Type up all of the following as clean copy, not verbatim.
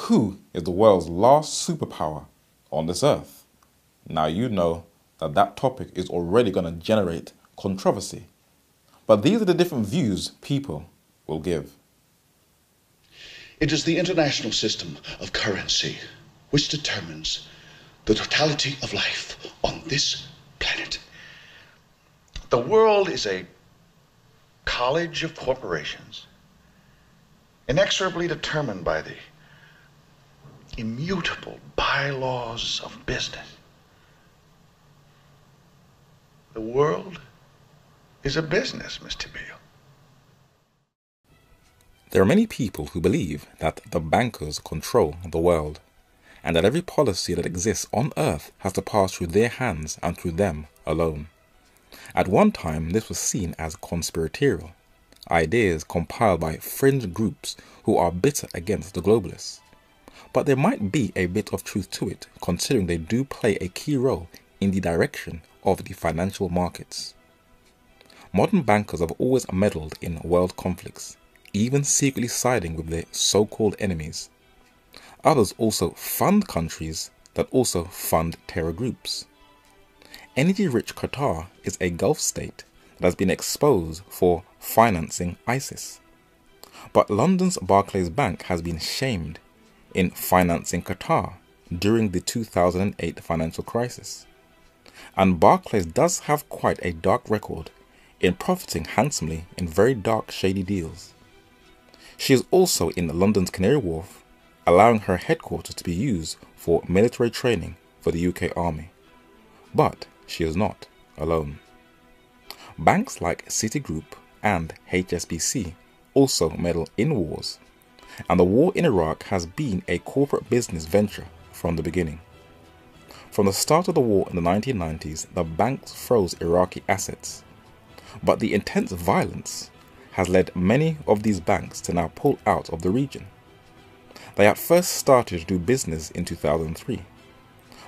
Who is the world's last superpower on this earth? Now you know that that topic is already going to generate controversy. But these are the different views people will give. It is the international system of currency which determines the totality of life on this planet. The world is a college of corporations, inexorably determined by the immutable bylaws of business. The world is a business, Mr. Beale. There are many people who believe that the bankers control the world, and that every policy that exists on earth has to pass through their hands and through them alone. At one time, this was seen as conspiratorial, ideas compiled by fringe groups who are bitter against the globalists. But there might be a bit of truth to it, considering they do play a key role in the direction of the financial markets. Modern bankers have always meddled in world conflicts, even secretly siding with their so-called enemies. Others also fund countries that also fund terror groups. Energy-rich Qatar is a Gulf state that has been exposed for financing ISIS. But London's Barclays Bank has been shamed in financing Qatar during the 2008 financial crisis. And Barclays does have quite a dark record in profiting handsomely in very dark, shady deals. She is also in London's Canary Wharf, allowing her headquarters to be used for military training for the UK Army. But she is not alone. Banks like Citigroup and HSBC also meddle in wars, and the war in Iraq has been a corporate business venture from the beginning. From the start of the war in the 1990s, the banks froze Iraqi assets, but the intense violence has led many of these banks to now pull out of the region. They at first started to do business in 2003,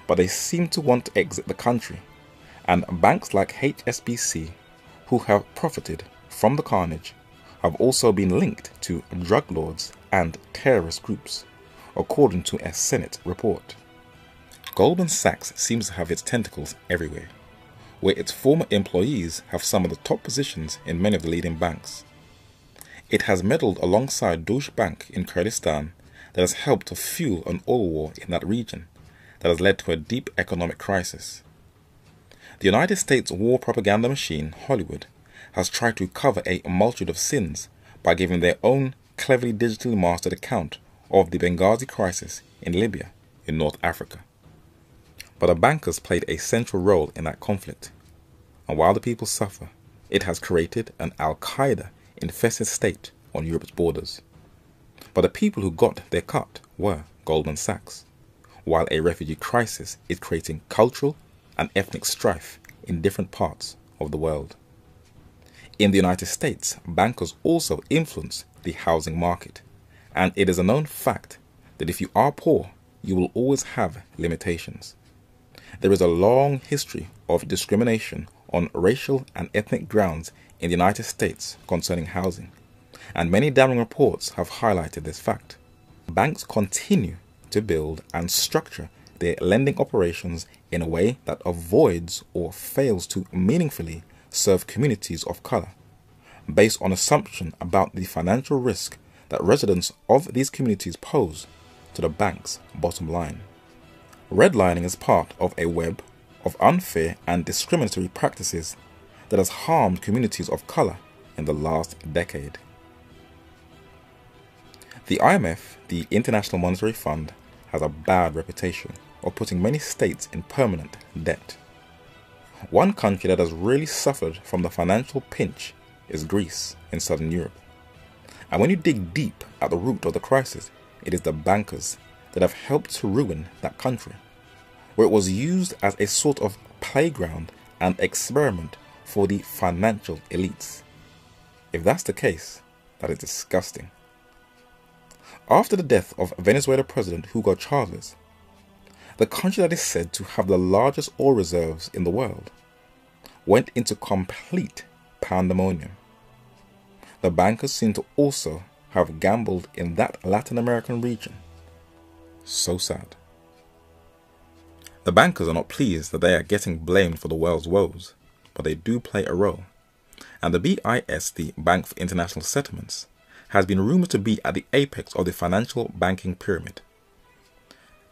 but they seem to want to exit the country, and banks like HSBC, who have profited from the carnage, have also been linked to drug lords and terrorist groups, according to a Senate report. Goldman Sachs seems to have its tentacles everywhere, where its former employees have some of the top positions in many of the leading banks. It has meddled alongside Deutsche Bank in Kurdistan that has helped to fuel an oil war in that region that has led to a deep economic crisis. The United States war propaganda machine, Hollywood, has tried to cover a multitude of sins by giving their own cleverly digitally mastered account of the Benghazi crisis in Libya in North Africa. But the bankers played a central role in that conflict, and while the people suffer, it has created an Al-Qaeda infested state on Europe's borders. But the people who got their cut were Goldman Sachs, while a refugee crisis is creating cultural and ethnic strife in different parts of the world. In the United States, bankers also influence the housing market, and it is a known fact that if you are poor, you will always have limitations. There is a long history of discrimination on racial and ethnic grounds in the United States concerning housing, and many damning reports have highlighted this fact. Banks continue to build and structure their lending operations in a way that avoids or fails to meaningfully serve communities of color, based on assumption about the financial risk that residents of these communities pose to the bank's bottom line. Redlining is part of a web of unfair and discriminatory practices that has harmed communities of color in the last decade. The IMF, the International Monetary Fund, has a bad reputation of putting many states in permanent debt. One country that has really suffered from the financial pinch is Greece in southern Europe. And when you dig deep at the root of the crisis, it is the bankers that have helped to ruin that country, where it was used as a sort of playground and experiment for the financial elites. If that's the case, that is disgusting. After the death of Venezuela President Hugo Chavez, the country that is said to have the largest oil reserves in the world went into complete pandemonium. The bankers seem to also have gambled in that Latin American region, So sad. The bankers are not pleased that they are getting blamed for the world's woes, but they do play a role. And the BIS, the Bank for International Settlements, has been rumoured to be at the apex of the financial banking pyramid.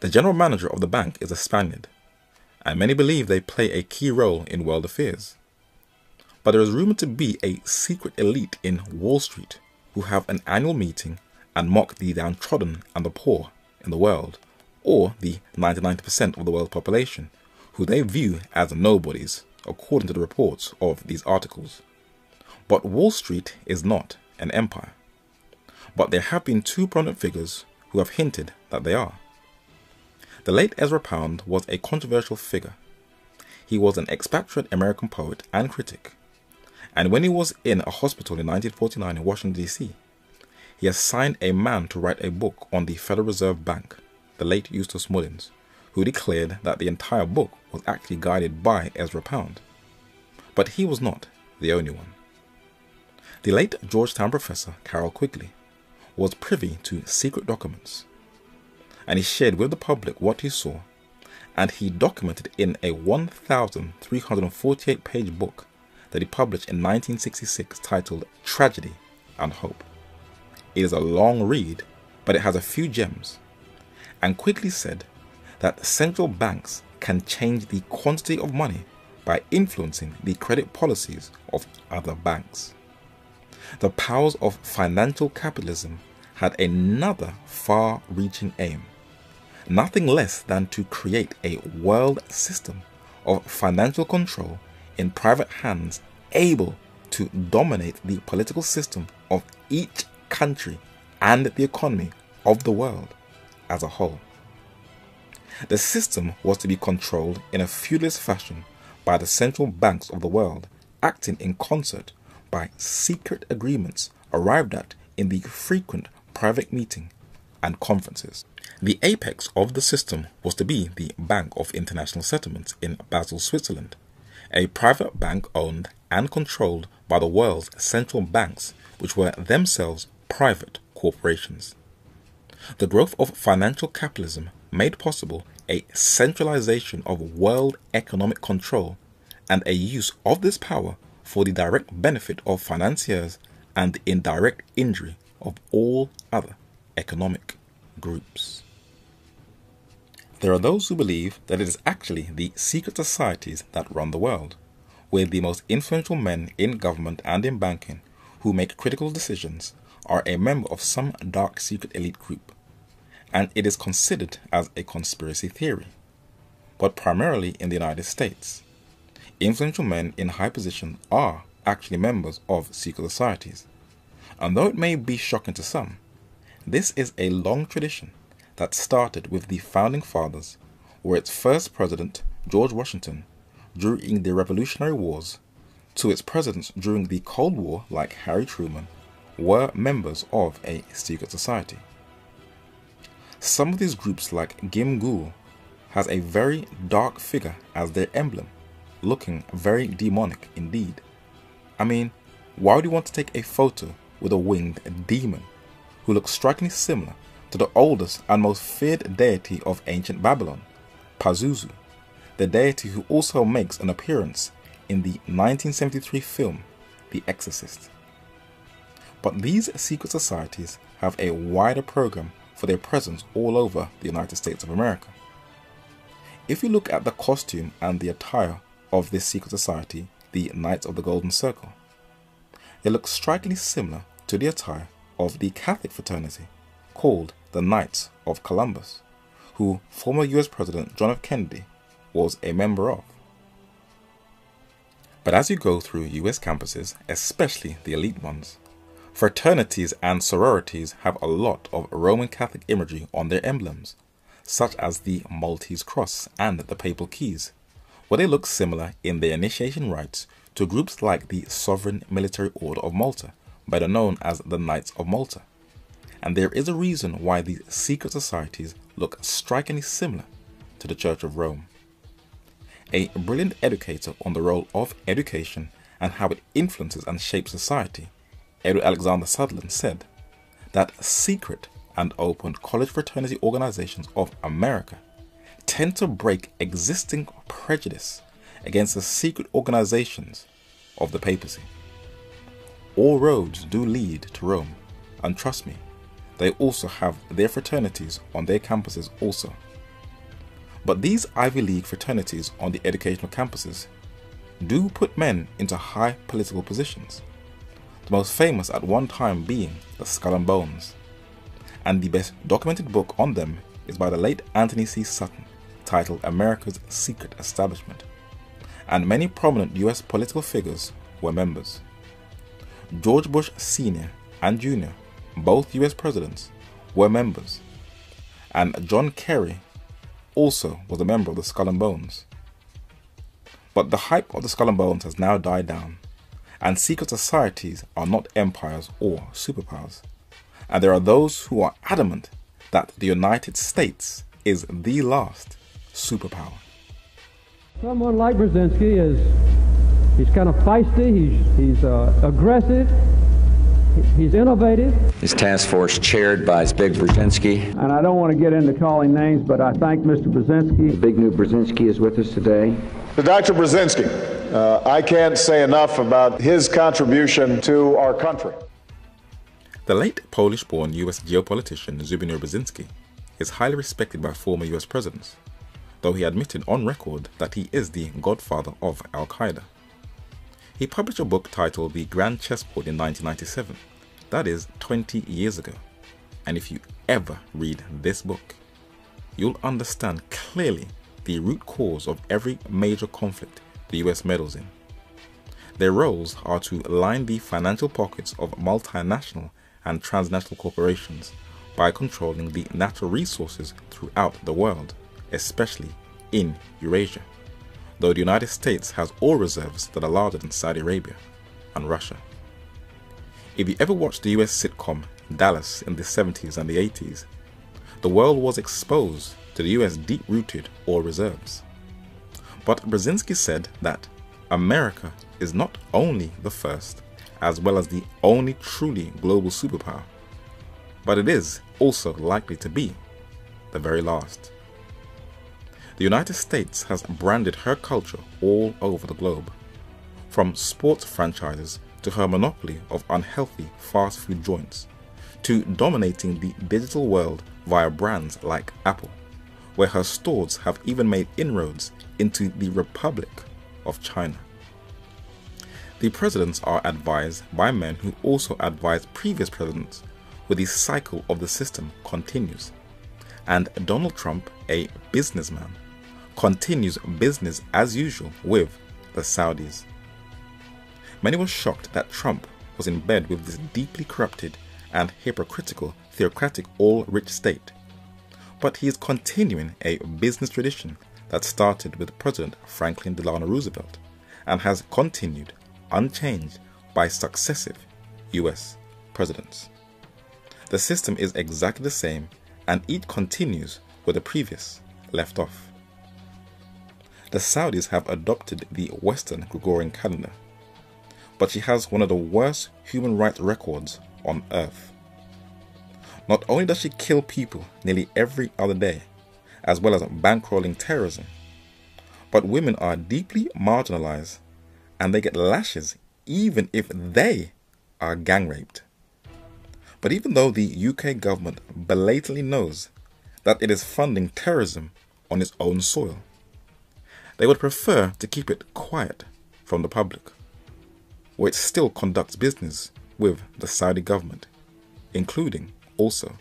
The general manager of the bank is a Spaniard, and many believe they play a key role in world affairs. But there is rumoured to be a secret elite in Wall Street who have an annual meeting and mock the downtrodden and the poor in the world, or the 99% of the world's population, who they view as nobodies, according to the reports of these articles. But Wall Street is not an empire. But there have been two prominent figures who have hinted that they are. The late Ezra Pound was a controversial figure. He was an expatriate American poet and critic, and when he was in a hospital in 1949 in Washington, D.C., he assigned a man to write a book on the Federal Reserve Bank, the late Eustace Mullins, who declared that the entire book was actually guided by Ezra Pound. But he was not the only one. The late Georgetown professor Carroll Quigley was privy to secret documents, and he shared with the public what he saw, and he documented in a 1,348-page book that he published in 1966 titled Tragedy and Hope. It is a long read, but it has a few gems, and Quigley said that central banks can change the quantity of money by influencing the credit policies of other banks. The powers of financial capitalism had another far-reaching aim, nothing less than to create a world system of financial control in private hands able to dominate the political system of each country and the economy of the world as a whole. The system was to be controlled in a feudalist fashion by the central banks of the world, acting in concert by secret agreements arrived at in the frequent private meeting and conferences. The apex of the system was to be the Bank of International Settlements in Basel, Switzerland, a private bank owned and controlled by the world's central banks, which were themselves private corporations. The growth of financial capitalism made possible a centralization of world economic control and a use of this power for the direct benefit of financiers and the indirect injury of all other economic groups. There are those who believe that it is actually the secret societies that run the world, where the most influential men in government and in banking who make critical decisions are a member of some dark secret elite group, and it is considered as a conspiracy theory. But primarily in the United States, influential men in high position are actually members of secret societies. And though it may be shocking to some, this is a long tradition that started with the Founding Fathers, where its first president, George Washington, during the Revolutionary Wars, to its presidents during the Cold War like Harry Truman, were members of a secret society. Some of these groups like Gim Ghul has a very dark figure as their emblem, looking very demonic indeed. I mean, why would you want to take a photo with a winged demon who looks strikingly similar to the oldest and most feared deity of ancient Babylon, Pazuzu, the deity who also makes an appearance in the 1973 film The Exorcist? But these secret societies have a wider program for their presence all over the United States of America. If you look at the costume and the attire of this secret society, the Knights of the Golden Circle, it looks strikingly similar to the attire of the Catholic fraternity called the Knights of Columbus, who former US President John F. Kennedy was a member of. But as you go through US campuses, especially the elite ones, fraternities and sororities have a lot of Roman Catholic imagery on their emblems, such as the Maltese Cross and the Papal Keys, where they look similar in their initiation rites to groups like the Sovereign Military Order of Malta, better known as the Knights of Malta. And there is a reason why these secret societies look strikingly similar to the Church of Rome. A brilliant educator on the role of education and how it influences and shapes society, Edward Alexander Sutherland, said that secret and open college fraternity organizations of America tend to break existing prejudice against the secret organizations of the papacy. All roads do lead to Rome, and trust me, they also have their fraternities on their campuses also. But these Ivy League fraternities on the educational campuses do put men into high political positions, the most famous at one time being the Skull and Bones, and the best documented book on them is by the late Anthony C. Sutton, titled America's Secret Establishment, and many prominent US political figures were members. George Bush Sr. and Jr., both US presidents, were members, and John Kerry also was a member of the Skull and Bones. But the hype of the Skull and Bones has now died down, and secret societies are not empires or superpowers, and there are those who are adamant that the United States is the last superpower. Someone like Brzezinski he's kind of feisty, he's aggressive, he's innovative. His task force chaired by Zbig Brzezinski. And I don't want to get into calling names, but I thank Mr. Brzezinski. Zbigniew Brzezinski is with us today. To Dr. Brzezinski, I can't say enough about his contribution to our country. The late Polish-born US geopolitician Zbigniew Brzezinski is highly respected by former US presidents, though he admitted on record that he is the godfather of Al-Qaeda. He published a book titled The Grand Chessboard in 1997, that is 20 years ago, and if you ever read this book, you'll understand clearly the root cause of every major conflict the US meddles in. Their roles are to line the financial pockets of multinational and transnational corporations by controlling the natural resources throughout the world, especially in Eurasia, though the United States has oil reserves that are larger than Saudi Arabia and Russia. If you ever watched the US sitcom Dallas in the 70s and the 80s, the world was exposed to the US deep-rooted oil reserves. But Brzezinski said that America is not only the first, as well as the only truly global superpower, but it is also likely to be the very last. The United States has branded her culture all over the globe, from sports franchises to her monopoly of unhealthy fast food joints, to dominating the digital world via brands like Apple, where her stores have even made inroads into the Republic of China. The presidents are advised by men who also advised previous presidents, where the cycle of the system continues, and Donald Trump, a businessman, continues business as usual with the Saudis. Many were shocked that Trump was in bed with this deeply corrupted and hypocritical theocratic oil-rich state, but he is continuing a business tradition that started with President Franklin Delano Roosevelt and has continued unchanged by successive US presidents. The system is exactly the same, and each continues where the previous left off. The Saudis have adopted the Western Gregorian calendar, but she has one of the worst human rights records on earth. Not only does she kill people nearly every other day, as well as bankrolling terrorism, but women are deeply marginalized and they get lashes even if they are gang raped. But even though the UK government blatantly knows that it is funding terrorism on its own soil, they would prefer to keep it quiet from the public, where it still conducts business with the Saudi government, including also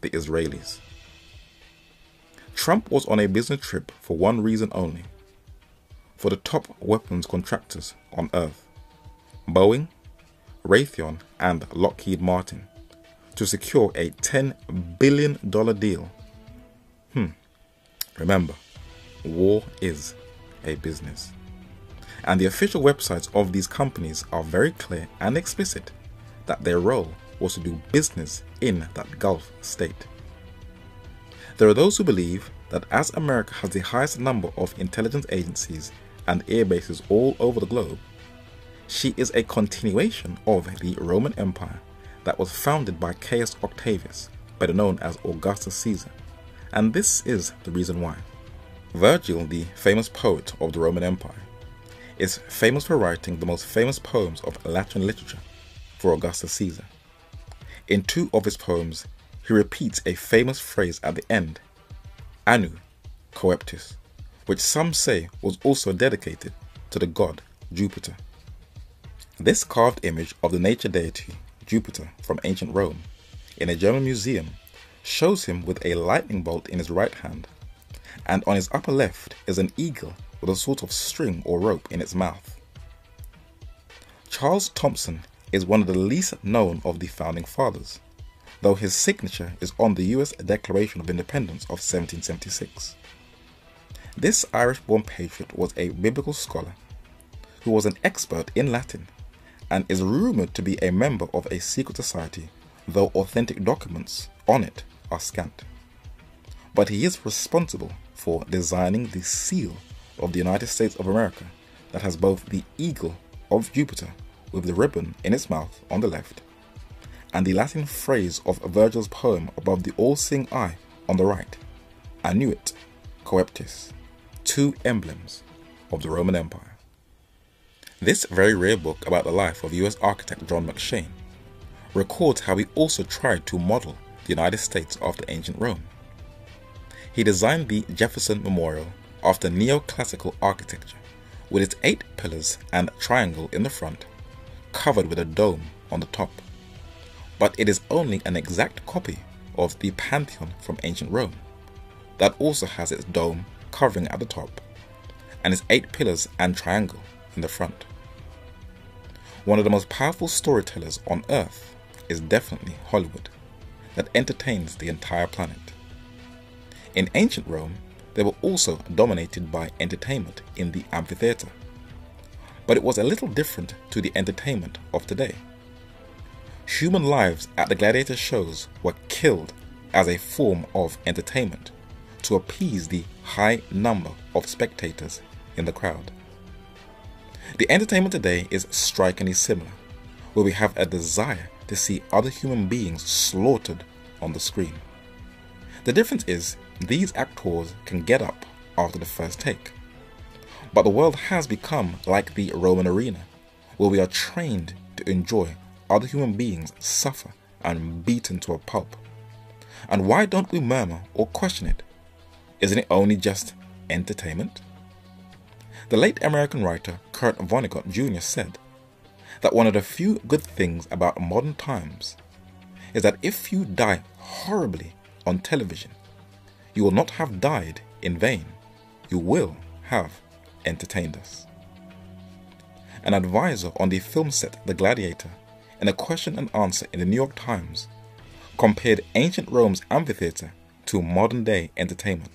the Israelis. Trump was on a business trip for one reason only: for the top weapons contractors on earth, Boeing, Raytheon and Lockheed Martin, to secure a $10 billion deal. Remember, war is a business. And the official websites of these companies are very clear and explicit that their role was to do business in that Gulf state. There are those who believe that as America has the highest number of intelligence agencies and air bases all over the globe, she is a continuation of the Roman Empire that was founded by Caius Octavius better known as Augustus Caesar, and this is the reason why. Virgil, the famous poet of the Roman Empire, is famous for writing the most famous poems of Latin literature for Augustus Caesar. In two of his poems, he repeats a famous phrase at the end, Annu Coeptis, which some say was also dedicated to the god Jupiter. This carved image of the nature deity Jupiter from ancient Rome in a German museum shows him with a lightning bolt in his right hand, and on his upper left is an eagle with a sort of string or rope in its mouth. Charles Thomson is one of the least known of the founding fathers, though his signature is on the US Declaration of Independence of 1776. This Irish-born patriot was a biblical scholar who was an expert in Latin and is rumored to be a member of a secret society, though authentic documents on it are scant. But he is responsible for designing the seal of the United States of America that has both the eagle of Jupiter with the ribbon in its mouth on the left and the Latin phrase of Virgil's poem above the all-seeing eye on the right, Annuit Coeptis, two emblems of the Roman Empire. This very rare book about the life of US architect John McShane records how he also tried to model the United States after ancient Rome. He designed the Jefferson Memorial after neoclassical architecture, with its 8 pillars and triangle in the front, covered with a dome on the top. But it is only an exact copy of the Pantheon from ancient Rome, that also has its dome covering at the top, and its 8 pillars and triangle in the front. One of the most powerful storytellers on earth is definitely Hollywood, that entertains the entire planet. In ancient Rome, they were also dominated by entertainment in the amphitheater, but it was a little different to the entertainment of today. Human lives at the gladiator shows were killed as a form of entertainment to appease the high number of spectators in the crowd. The entertainment today is strikingly similar, where we have a desire to see other human beings slaughtered on the screen. The difference is these actors can get up after the first take. But the world has become like the Roman arena, where we are trained to enjoy other human beings suffer and beaten to a pulp. And why don't we murmur or question it? Isn't it only just entertainment? The late American writer Kurt Vonnegut Jr. said that one of the few good things about modern times is that if you die horribly on television, you will not have died in vain. You will have entertained us. An advisor on the film set The Gladiator, in a question and answer in the New York Times, compared ancient Rome's amphitheater to modern-day entertainment,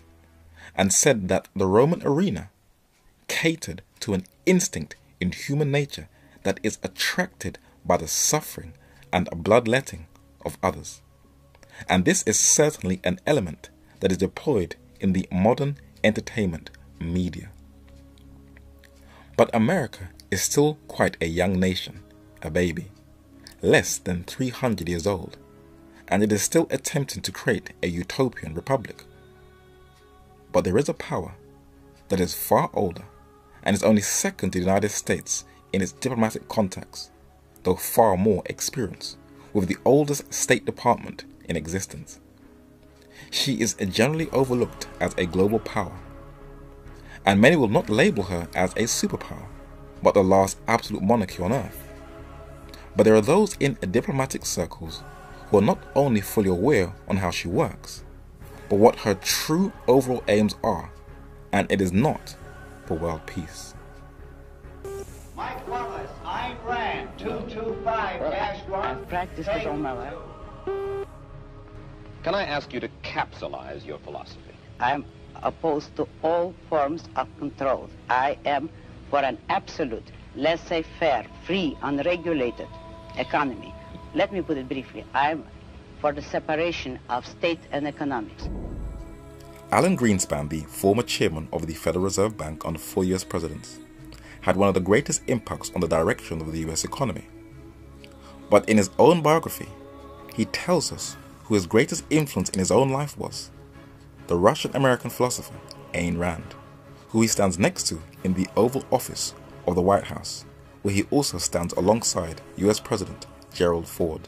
and said that the Roman arena catered to an instinct in human nature that is attracted by the suffering and bloodletting of others. And this is certainly an element that is deployed in the modern entertainment media. But America is still quite a young nation, a baby, less than 300 years old, and it is still attempting to create a utopian republic. But there is a power that is far older and is only second to the United States in its diplomatic contacts, though far more experienced, with the oldest State Department in existence. She is generally overlooked as a global power, and many will not label her as a superpower, but the last absolute monarchy on earth. But there are those in diplomatic circles who are not only fully aware on how she works, but what her true overall aims are, and it is not for world peace. Mike Wallace, Ayn Rand, 225-1. I've practiced this all my life. Can I ask you to capsulize your philosophy? I'm opposed to all forms of control. I am for an absolute, laissez-faire, free, unregulated economy. Let me put it briefly. I'm for the separation of state and economics. Alan Greenspan, the former chairman of the Federal Reserve Bank under 4 US presidents, had one of the greatest impacts on the direction of the US economy. But in his own biography, he tells us who his greatest influence in his own life was? The Russian-American philosopher Ayn Rand, who he stands next to in the Oval Office of the White House, where he also stands alongside US President Gerald Ford.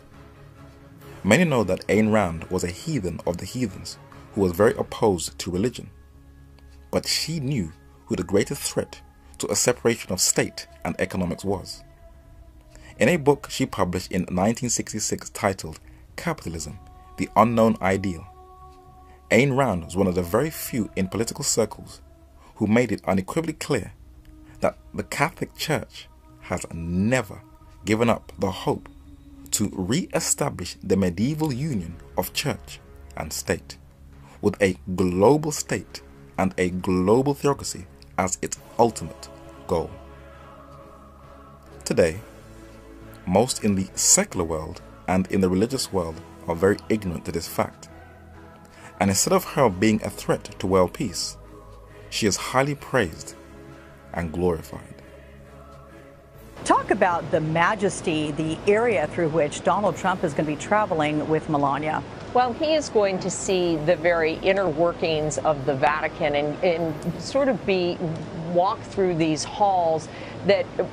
Many know that Ayn Rand was a heathen of the heathens who was very opposed to religion. But she knew who the greatest threat to a separation of state and economics was. In a book she published in 1966 titled Capitalism, the Unknown Ideal, Ayn Rand was one of the very few in political circles who made it unequivocally clear that the Catholic Church has never given up the hope to re-establish the medieval union of church and state, with a global state and a global theocracy as its ultimate goal. Today, most in the secular world and in the religious world are very ignorant to this fact. And instead of her being a threat to world peace, she is highly praised and glorified. Talk about the majesty, the area through which Donald Trump is going to be traveling with Melania. Well, he is going to see the very inner workings of the Vatican and sort of walk through these halls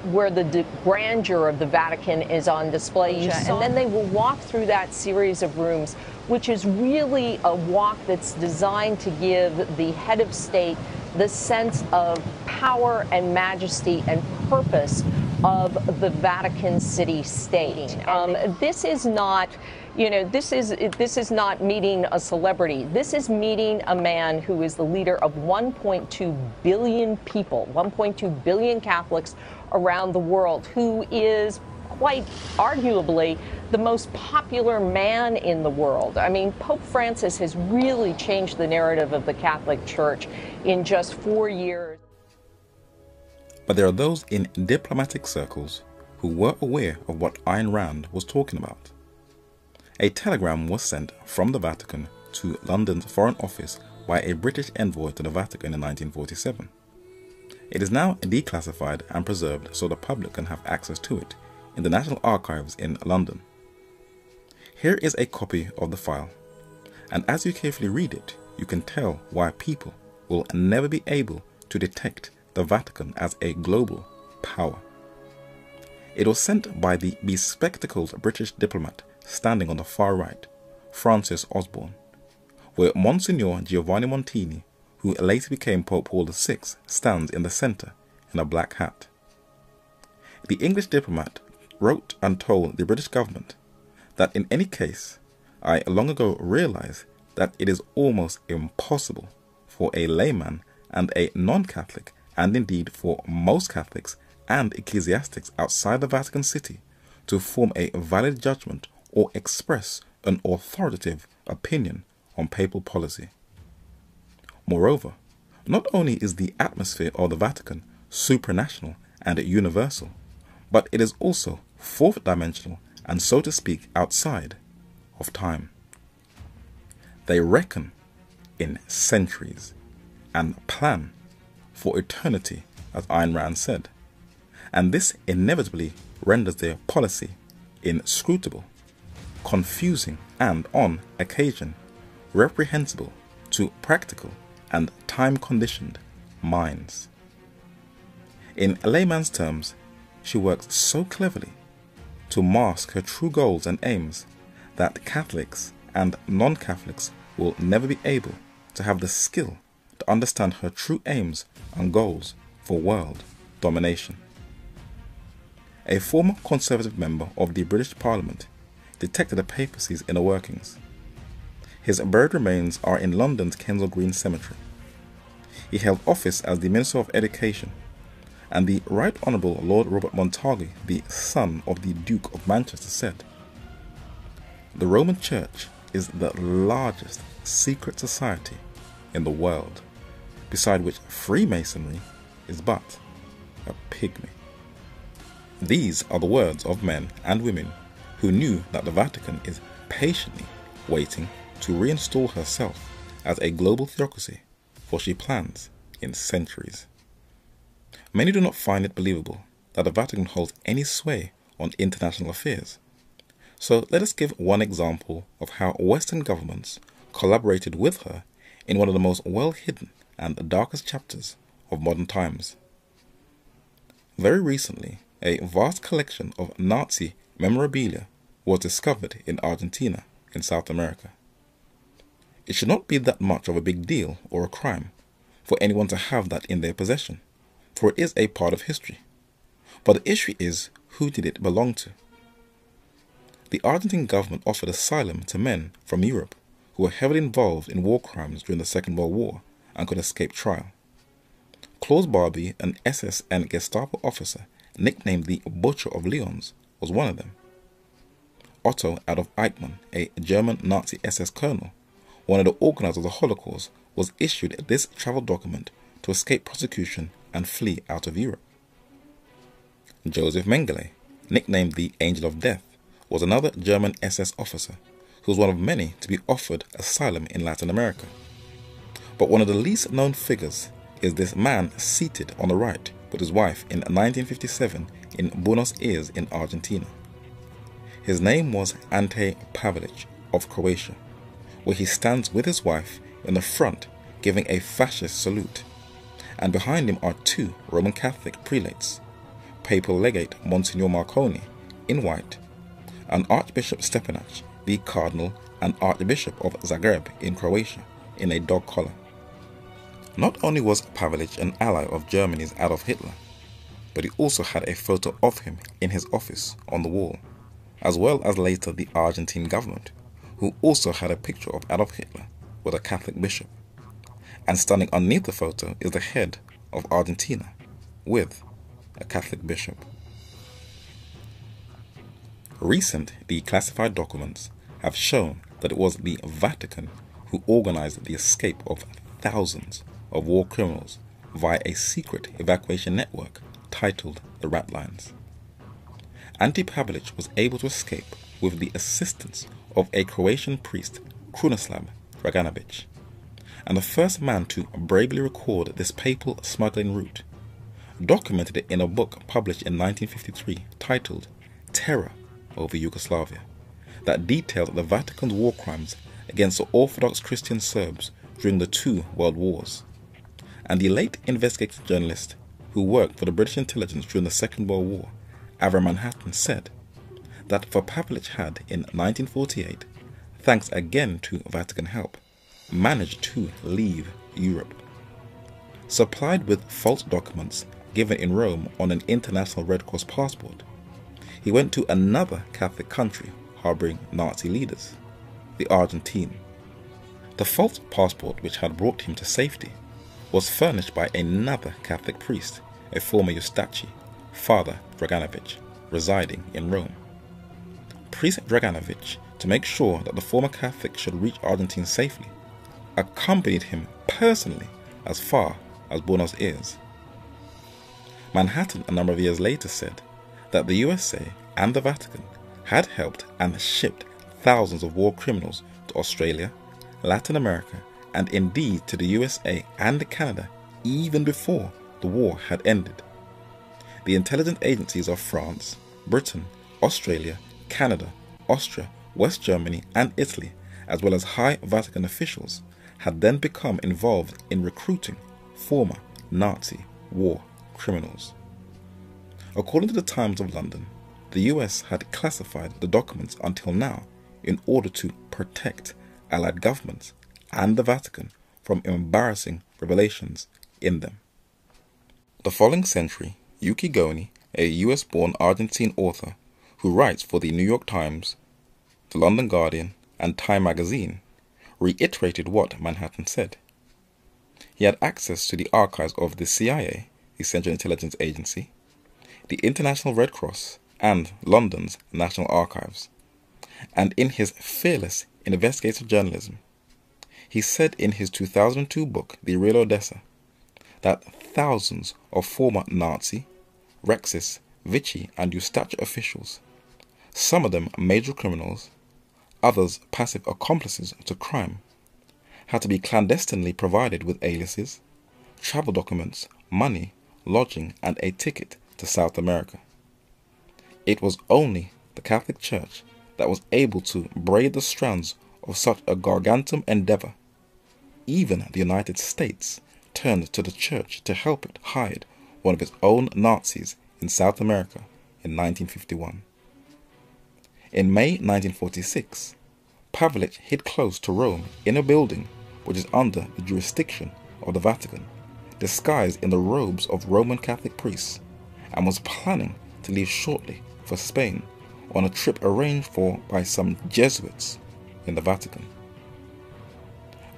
where the grandeur of the Vatican is on display. And then they will walk through that series of rooms, which is really a walk that's designed to give the head of state the sense of power and majesty and purpose of the Vatican City state. This is not, this is not meeting a celebrity. This is meeting a man who is the leader of 1.2 billion people, 1.2 billion Catholics around the world, who is quite arguably the most popular man in the world. I mean, Pope Francis has really changed the narrative of the Catholic Church in just 4 years. But there are those in diplomatic circles who were aware of what Ayn Rand was talking about. A telegram was sent from the Vatican to London's Foreign Office by a British envoy to the Vatican in 1947. It is now declassified and preserved so the public can have access to it in the National Archives in London. Here is a copy of the file, and as you carefully read it, you can tell why people will never be able to detect the Vatican as a global power. It was sent by the bespectacled British diplomat standing on the far right, Francis Osborne, where Monsignor Giovanni Montini, who later became Pope Paul VI, stands in the centre in a black hat. The English diplomat wrote and told the British government that in any case, I long ago realized that it is almost impossible for a layman and a non-Catholic, and indeed for most Catholics and ecclesiastics outside the Vatican City, to form a valid judgment or express an authoritative opinion on papal policy. Moreover, not only is the atmosphere of the Vatican supranational and universal, but it is also fourth dimensional and, so to speak, outside of time. They reckon in centuries and plan for eternity, as Ayn Rand said, and this inevitably renders their policy inscrutable, confusing, and on occasion reprehensible to practical and time-conditioned minds. In layman's terms, she works so cleverly to mask her true goals and aims that Catholics and non-Catholics will never be able to have the skill to understand her true aims and goals for world domination. A former Conservative member of the British Parliament detected the papacy's inner workings. His buried remains are in London's Kensal Green Cemetery. He held office as the Minister of Education, and the Right Honourable Lord Robert Montagu, the son of the Duke of Manchester, said, "The Roman Church is the largest secret society in the world, beside which Freemasonry is but a pygmy." These are the words of men and women who knew that the Vatican is patiently waiting to reinstall herself as a global theocracy, for she plans in centuries. Many do not find it believable that the Vatican holds any sway on international affairs. So let us give one example of how Western governments collaborated with her in one of the most well-hidden and darkest chapters of modern times. Very recently, a vast collection of Nazi memorabilia was discovered in Argentina in South America. It should not be that much of a big deal or a crime for anyone to have that in their possession, for it is a part of history. But the issue is, who did it belong to? The Argentine government offered asylum to men from Europe who were heavily involved in war crimes during the Second World War and could escape trial. Klaus Barbie, an SS and Gestapo officer nicknamed the Butcher of Lyons, was one of them. Otto Adolf Eichmann, a German Nazi SS colonel, one of the organizers of the Holocaust, was issued this travel document to escape prosecution and flee out of Europe. Joseph Mengele, nicknamed the Angel of Death, was another German SS officer who was one of many to be offered asylum in Latin America. But one of the least known figures is this man seated on the right with his wife in 1957 in Buenos Aires in Argentina. His name was Ante Pavelic of Croatia, where he stands with his wife in the front giving a fascist salute, and behind him are two Roman Catholic prelates, Papal Legate Monsignor Marconi in white, and Archbishop Stepinac, the Cardinal and Archbishop of Zagreb in Croatia, in a dog collar. Not only was Pavelic an ally of Germany's Adolf Hitler, but he also had a photo of him in his office on the wall, as well as later the Argentine government, who also had a picture of Adolf Hitler with a Catholic bishop. And standing underneath the photo is the head of Argentina with a Catholic bishop. Recent declassified documents have shown that it was the Vatican who organized the escape of thousands of war criminals via a secret evacuation network titled the Rat Lines. Ante Pavelic was able to escape with the assistance of a Croatian priest, Krunoslav Draganovic, and the first man to bravely record this papal smuggling route, documented it in a book published in 1953 titled Terror over Yugoslavia, that detailed the Vatican's war crimes against the Orthodox Christian Serbs during the two world wars. And the late investigative journalist who worked for the British intelligence during the Second World War, Avram Manhattan, said that Pavelic had, in 1948, thanks again to Vatican help, managed to leave Europe. Supplied with false documents given in Rome on an International Red Cross passport, he went to another Catholic country harboring Nazi leaders, the Argentine. The false passport which had brought him to safety was furnished by another Catholic priest, a former Eustachi, Father Draganovic, residing in Rome. Priest Draganovic, to make sure that the former Catholic should reach Argentina safely, accompanied him personally as far as Buenos Aires. Manhattan, a number of years later, said that the USA and the Vatican had helped and shipped thousands of war criminals to Australia, Latin America, and indeed to the USA and Canada even before the war had ended. The intelligence agencies of France, Britain, Australia, Canada, Austria, West Germany, and Italy, as well as high Vatican officials, had then become involved in recruiting former Nazi war criminals. According to the Times of London, the US had classified the documents until now in order to protect Allied governments and the Vatican from embarrassing revelations in them. The following century, Yuki Goni, a US-born Argentine author who writes for the New York Times, the London Guardian, and Time magazine, reiterated what Manhattan said. He had access to the archives of the CIA, the Central Intelligence Agency, the International Red Cross, and London's National Archives. And in his fearless investigative journalism, he said in his 2002 book, The Real Odessa, that thousands of former Nazi, Rexist, Vichy, and Eustachi officials, some of them major criminals, others passive accomplices to crime, had to be clandestinely provided with aliases, travel documents, money, lodging, and a ticket to South America. It was only the Catholic Church that was able to braid the strands of such a gargantuan endeavor. Even the United States turned to the church to help it hide one of its own Nazis in South America in 1951. In May 1946, Pavlich hid close to Rome in a building which is under the jurisdiction of the Vatican, disguised in the robes of Roman Catholic priests, and was planning to leave shortly for Spain on a trip arranged for by some Jesuits in the Vatican.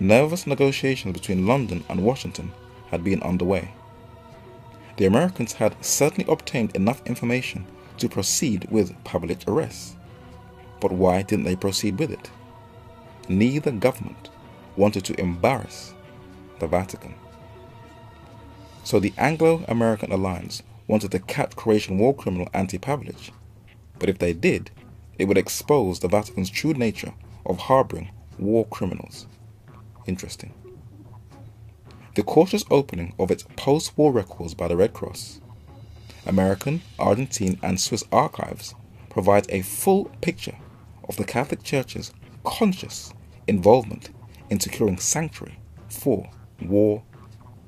Nervous negotiations between London and Washington had been underway. The Americans had certainly obtained enough information to proceed with Pavlich's arrest. But why didn't they proceed with it? Neither government wanted to embarrass the Vatican. So the Anglo-American alliance wanted to catch Croatian war criminal Ante Pavlich, but if they did, it would expose the Vatican's true nature of harboring war criminals. Interesting. The cautious opening of its post-war records by the Red Cross, American, Argentine, and Swiss archives provides a full picture of the Catholic Church's conscious involvement in securing sanctuary for war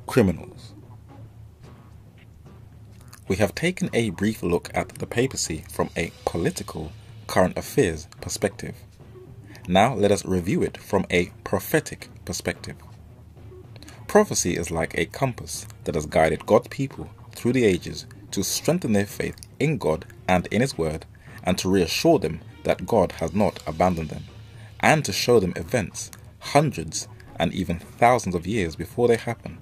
criminals. We have taken a brief look at the papacy from a political, current affairs perspective. Now let us review it from a prophetic perspective. Prophecy is like a compass that has guided God's people through the ages to strengthen their faith in God and in His Word, and to reassure them that God has not abandoned them, and to show them events hundreds and even thousands of years before they happen,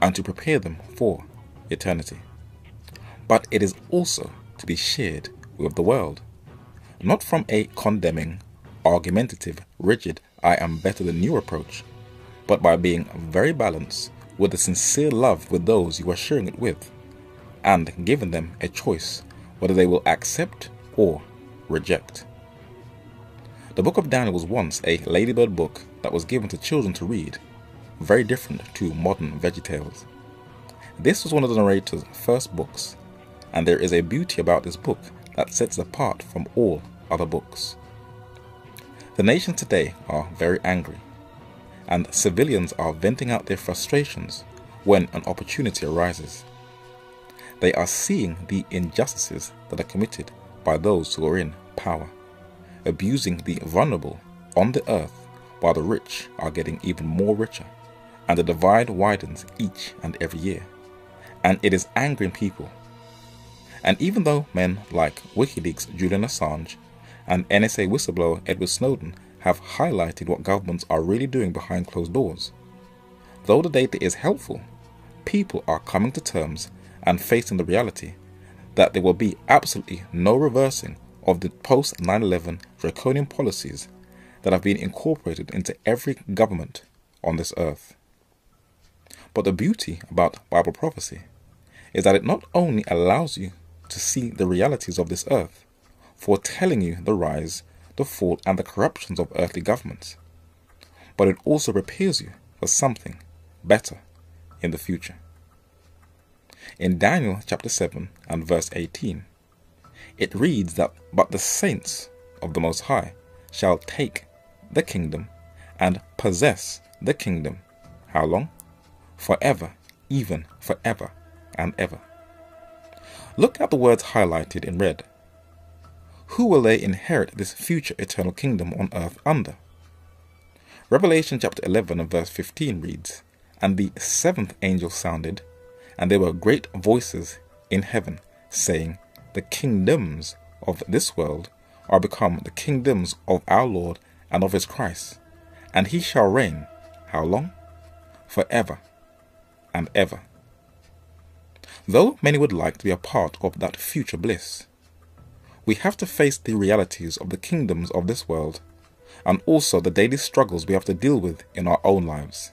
and to prepare them for eternity. But it is also to be shared with the world, not from a condemning, argumentative, rigid, I am better than you approach, but by being very balanced with a sincere love with those you are sharing it with, and giving them a choice whether they will accept or reject. The book of Daniel was once a ladybird book that was given to children to read, very different to modern VeggieTales. This was one of the narrator's first books, and there is a beauty about this book that sets it apart from all other books. The nations today are very angry, and civilians are venting out their frustrations when an opportunity arises. They are seeing the injustices that are committed by those who are in power, abusing the vulnerable on the earth while the rich are getting even more richer, and the divide widens each and every year, and it is angering people. And even though men like WikiLeaks' Julian Assange and NSA whistleblower Edward Snowden have highlighted what governments are really doing behind closed doors, though the data is helpful, people are coming to terms and facing the reality that there will be absolutely no reversing of the post 9/11 draconian policies that have been incorporated into every government on this earth. But the beauty about Bible prophecy is that it not only allows you to see the realities of this earth, foretelling you the rise, the fall, and the corruptions of earthly governments, but it also prepares you for something better in the future. In Daniel chapter 7 and verse 18, it reads that, "But the saints of the Most High shall take the kingdom and possess the kingdom." How long? Forever, even forever and ever. Look at the words highlighted in red. Who will they inherit this future eternal kingdom on earth under? Revelation chapter 11 and verse 15 reads, "And the seventh angel sounded, and there were great voices in heaven, saying, The kingdoms of this world are become the kingdoms of our Lord and of His Christ, and He shall reign." How long? Forever and ever. Though many would like to be a part of that future bliss, we have to face the realities of the kingdoms of this world, and also the daily struggles we have to deal with in our own lives.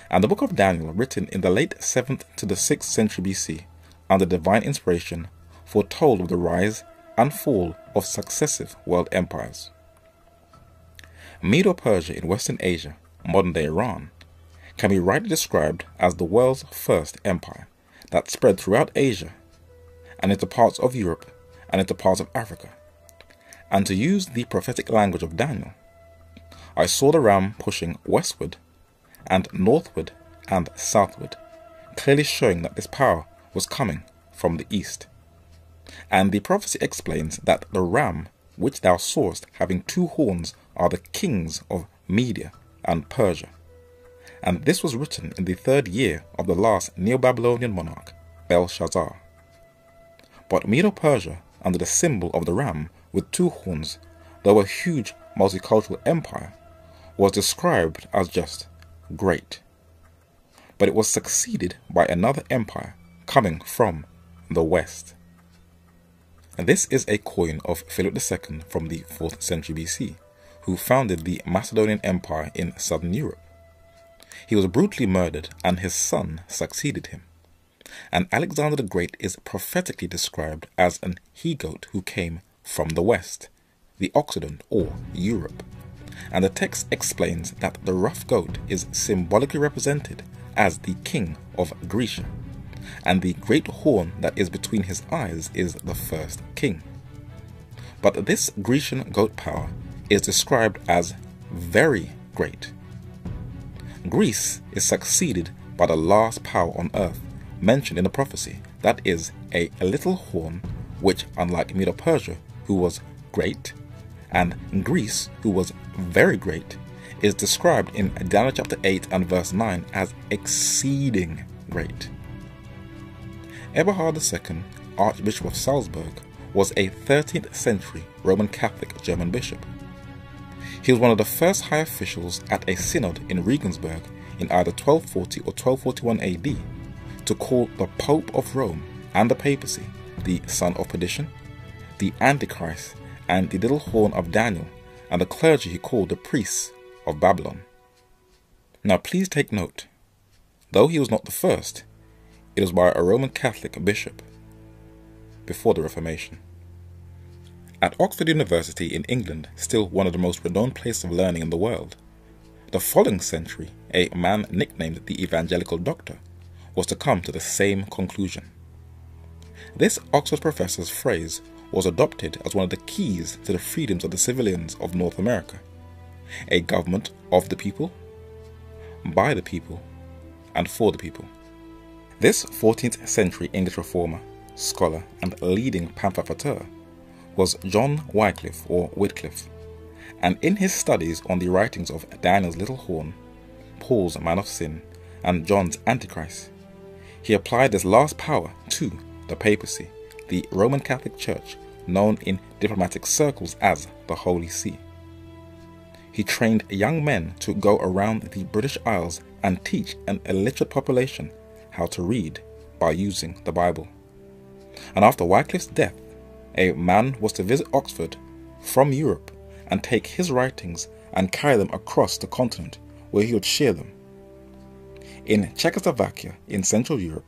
And the book of Daniel, written in the late 7th to the 6th century BC, under divine inspiration, foretold of the rise and fall of successive world empires. Medo-Persia in Western Asia, modern-day Iran, can be rightly described as the world's first empire that spread throughout Asia and into parts of Europe and into parts of Africa. And to use the prophetic language of Daniel, I saw the ram pushing westward and northward and southward, clearly showing that this power was coming from the east. And the prophecy explains that the ram which thou sawest having 2 horns are the kings of Media and Persia. And this was written in the 3rd year of the last Neo-Babylonian monarch, Belshazzar. But Medo-Persia, under the symbol of the ram with 2 horns, though a huge multicultural empire, was described as just great. But it was succeeded by another empire coming from the west. And this is a coin of Philip II from the 4th century BC, who founded the Macedonian Empire in southern Europe. He was brutally murdered and his son succeeded him. And Alexander the Great is prophetically described as an he-goat who came from the west, the Occident or Europe. And the text explains that the rough goat is symbolically represented as the king of Grecia, and the great horn that is between his eyes is the first king. But this Grecian goat power is described as very great. Greece is succeeded by the last power on earth mentioned in the prophecy, that is, a little horn, which, unlike Medo-Persia, who was great, and Greece, who was very great, is described in Daniel chapter 8 and verse 9 as exceeding great. Eberhard II, Archbishop of Salzburg, was a 13th century Roman Catholic German bishop. He was one of the first high officials at a synod in Regensburg in either 1240 or 1241 AD to call the Pope of Rome and the papacy the son of perdition, the Antichrist, and the little horn of Daniel, and the clergy he called the priests of Babylon. Now please take note, though he was not the first, it was by a Roman Catholic bishop before the Reformation. At Oxford University in England, still one of the most renowned places of learning in the world, the following century, a man nicknamed the Evangelical Doctor was to come to the same conclusion. This Oxford professor's phrase was adopted as one of the keys to the freedoms of the civilians of North America: a government of the people, by the people, and for the people. This 14th century English reformer, scholar, and leading pamphleteer was John Wycliffe or Wycliffe, and in his studies on the writings of Daniel's little horn, Paul's man of sin, and John's Antichrist, he applied this last power to the papacy, the Roman Catholic Church, known in diplomatic circles as the Holy See. He trained young men to go around the British Isles and teach an illiterate population how to read by using the Bible. And after Wycliffe's death, a man was to visit Oxford from Europe and take his writings and carry them across the continent, where he would share them. In Czechoslovakia in Central Europe,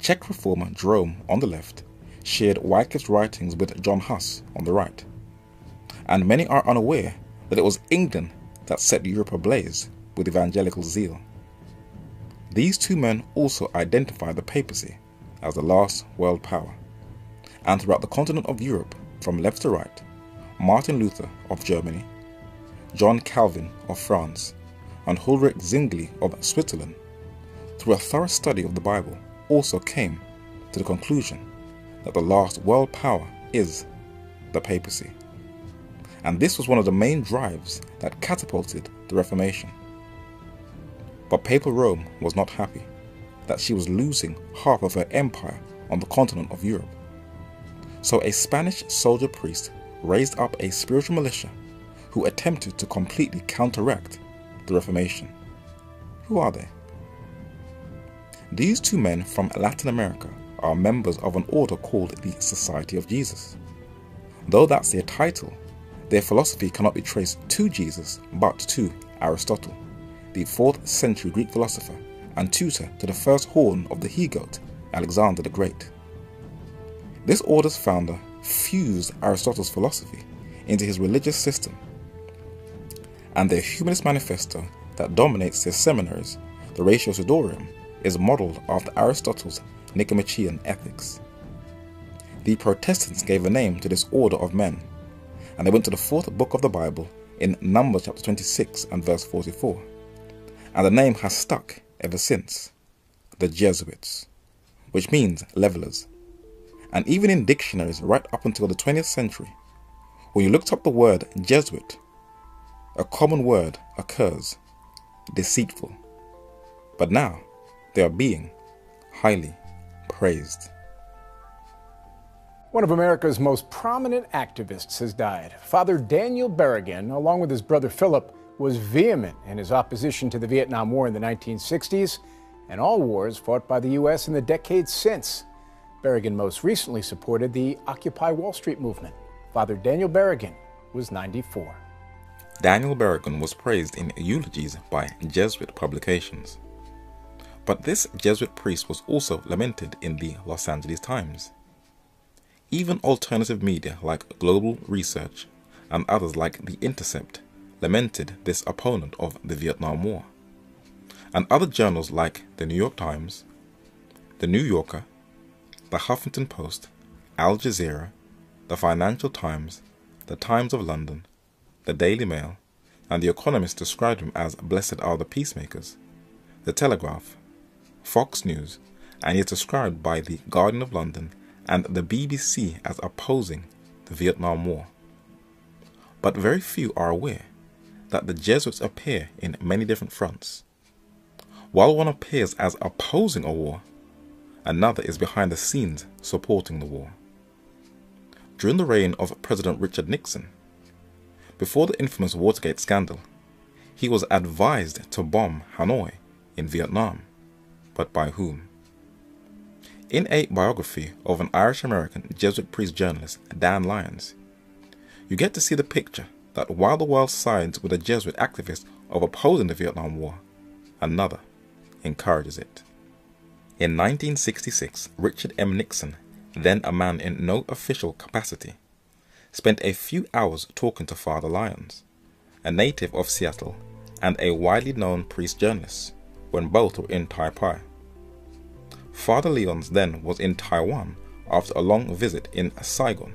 Czech reformer Jerome on the left shared Wycliffe's writings with John Huss on the right. And many are unaware that it was England that set Europe ablaze with evangelical zeal. These two men also identified the papacy as the last world power. And throughout the continent of Europe, from left to right, Martin Luther of Germany, John Calvin of France, and Ulrich Zwingli of Switzerland, through a thorough study of the Bible, also came to the conclusion that the last world power is the papacy. And this was one of the main drives that catapulted the Reformation. But Papal Rome was not happy that she was losing half of her empire on the continent of Europe. So a Spanish soldier priest raised up a spiritual militia who attempted to completely counteract the Reformation. Who are they? These two men from Latin America are members of an order called the Society of Jesus. Though that's their title, their philosophy cannot be traced to Jesus but to Aristotle, the 4th century Greek philosopher and tutor to the first horn of the he-goat, Alexander the Great. This order's founder fused Aristotle's philosophy into his religious system, and their humanist manifesto that dominates their seminaries, the Ratio Sudorium, is modeled after Aristotle's Nicomachean Ethics. The Protestants gave a name to this order of men, and they went to the 4th book of the Bible in Numbers chapter 26 and verse 44. And the name has stuck ever since, the Jesuits, which means levelers. And even in dictionaries right up until the 20th century, when you looked up the word Jesuit, a common word occurs, deceitful. But now they are being highly praised. One of America's most prominent activists has died. Father Daniel Berrigan, along with his brother Philip, was vehement in his opposition to the Vietnam War in the 1960s and all wars fought by the U.S. in the decades since. Berrigan most recently supported the Occupy Wall Street movement. Father Daniel Berrigan was 94. Daniel Berrigan was praised in eulogies by Jesuit publications. But this Jesuit priest was also lamented in the Los Angeles Times. Even alternative media like Global Research and others like The Intercept lamented this opponent of the Vietnam War. And other journals like the New York Times, the New Yorker, the Huffington Post, Al Jazeera, the Financial Times, the Times of London, the Daily Mail, and the Economist described him as blessed are the peacemakers, the Telegraph, Fox News, and he is described by the Guardian of London and the BBC as opposing the Vietnam War. But very few are aware that the Jesuits appear in many different fronts. While one appears as opposing a war, another is behind the scenes supporting the war. During the reign of President Richard Nixon, before the infamous Watergate scandal, he was advised to bomb Hanoi in Vietnam, but by whom? In a biography of an Irish-American Jesuit priest journalist, Dan Lyons, you get to see the picture that while the world sides with a Jesuit activist of opposing the Vietnam War, another encourages it. In 1966, Richard M. Nixon, then a man in no official capacity, spent a few hours talking to Father Lyons, a native of Seattle and a widely known priest journalist, when both were in Taipei. Father Lyons then was in Taiwan after a long visit in Saigon.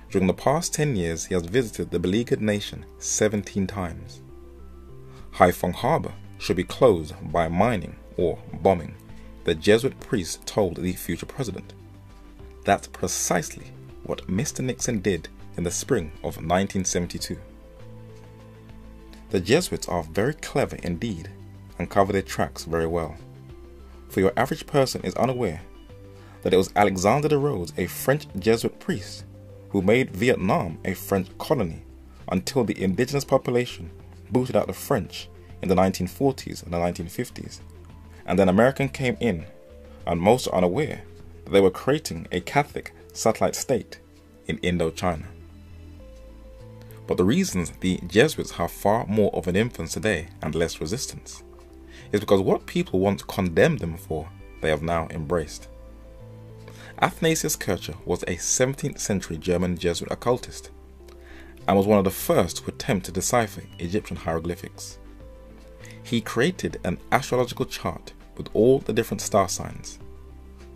During the past 10 years, he has visited the beleaguered nation 17 times. Haiphong Harbor should be closed by mining or bombing, the Jesuit priest told the future president. That's precisely what Mr. Nixon did in the spring of 1972. The Jesuits are very clever indeed and cover their tracks very well. For your average person is unaware that it was Alexander de Rhodes, a French Jesuit priest, who made Vietnam a French colony until the indigenous population booted out the French in the 1940s and the 1950s, and then American came in, and most are unaware that they were creating a Catholic satellite state in Indochina. But the reasons the Jesuits have far more of an influence today and less resistance is because what people once condemned them for, they have now embraced. Athanasius Kircher was a 17th century German Jesuit occultist and was one of the first to attempt to decipher Egyptian hieroglyphics. He created an astrological chart with all the different star signs.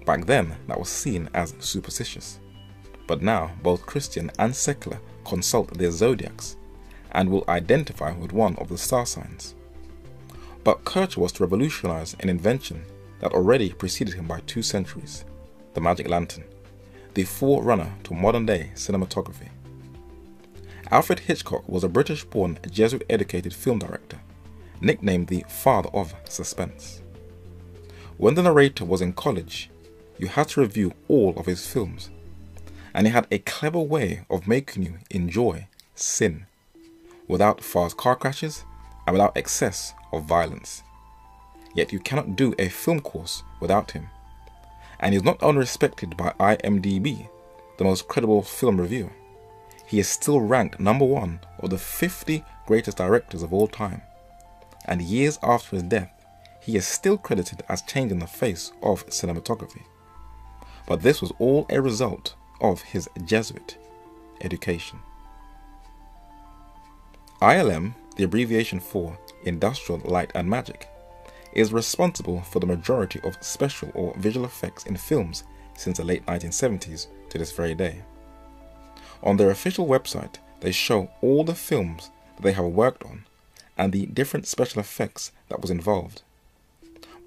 Back then, that was seen as superstitious, but now both Christian and secular consult their zodiacs and will identify with one of the star signs. But Kircher was to revolutionize an invention that already preceded him by 2 centuries, the magic lantern, the forerunner to modern-day cinematography. Alfred Hitchcock was a British-born Jesuit-educated film director, nicknamed the father of suspense. When the narrator was in college, you had to review all of his films, and he had a clever way of making you enjoy sin, without fast car crashes and without excess of violence. Yet you cannot do a film course without him, and he is not only respected by IMDb, the most credible film reviewer, he is still ranked #1 of the 50 greatest directors of all time, and years after his death, he is still credited as changing the face of cinematography. But this was all a result of his Jesuit education. ILM, the abbreviation for Industrial Light and Magic, is responsible for the majority of special or visual effects in films since the late 1970s to this very day. On their official website, they show all the films that they have worked on and the different special effects that was involved.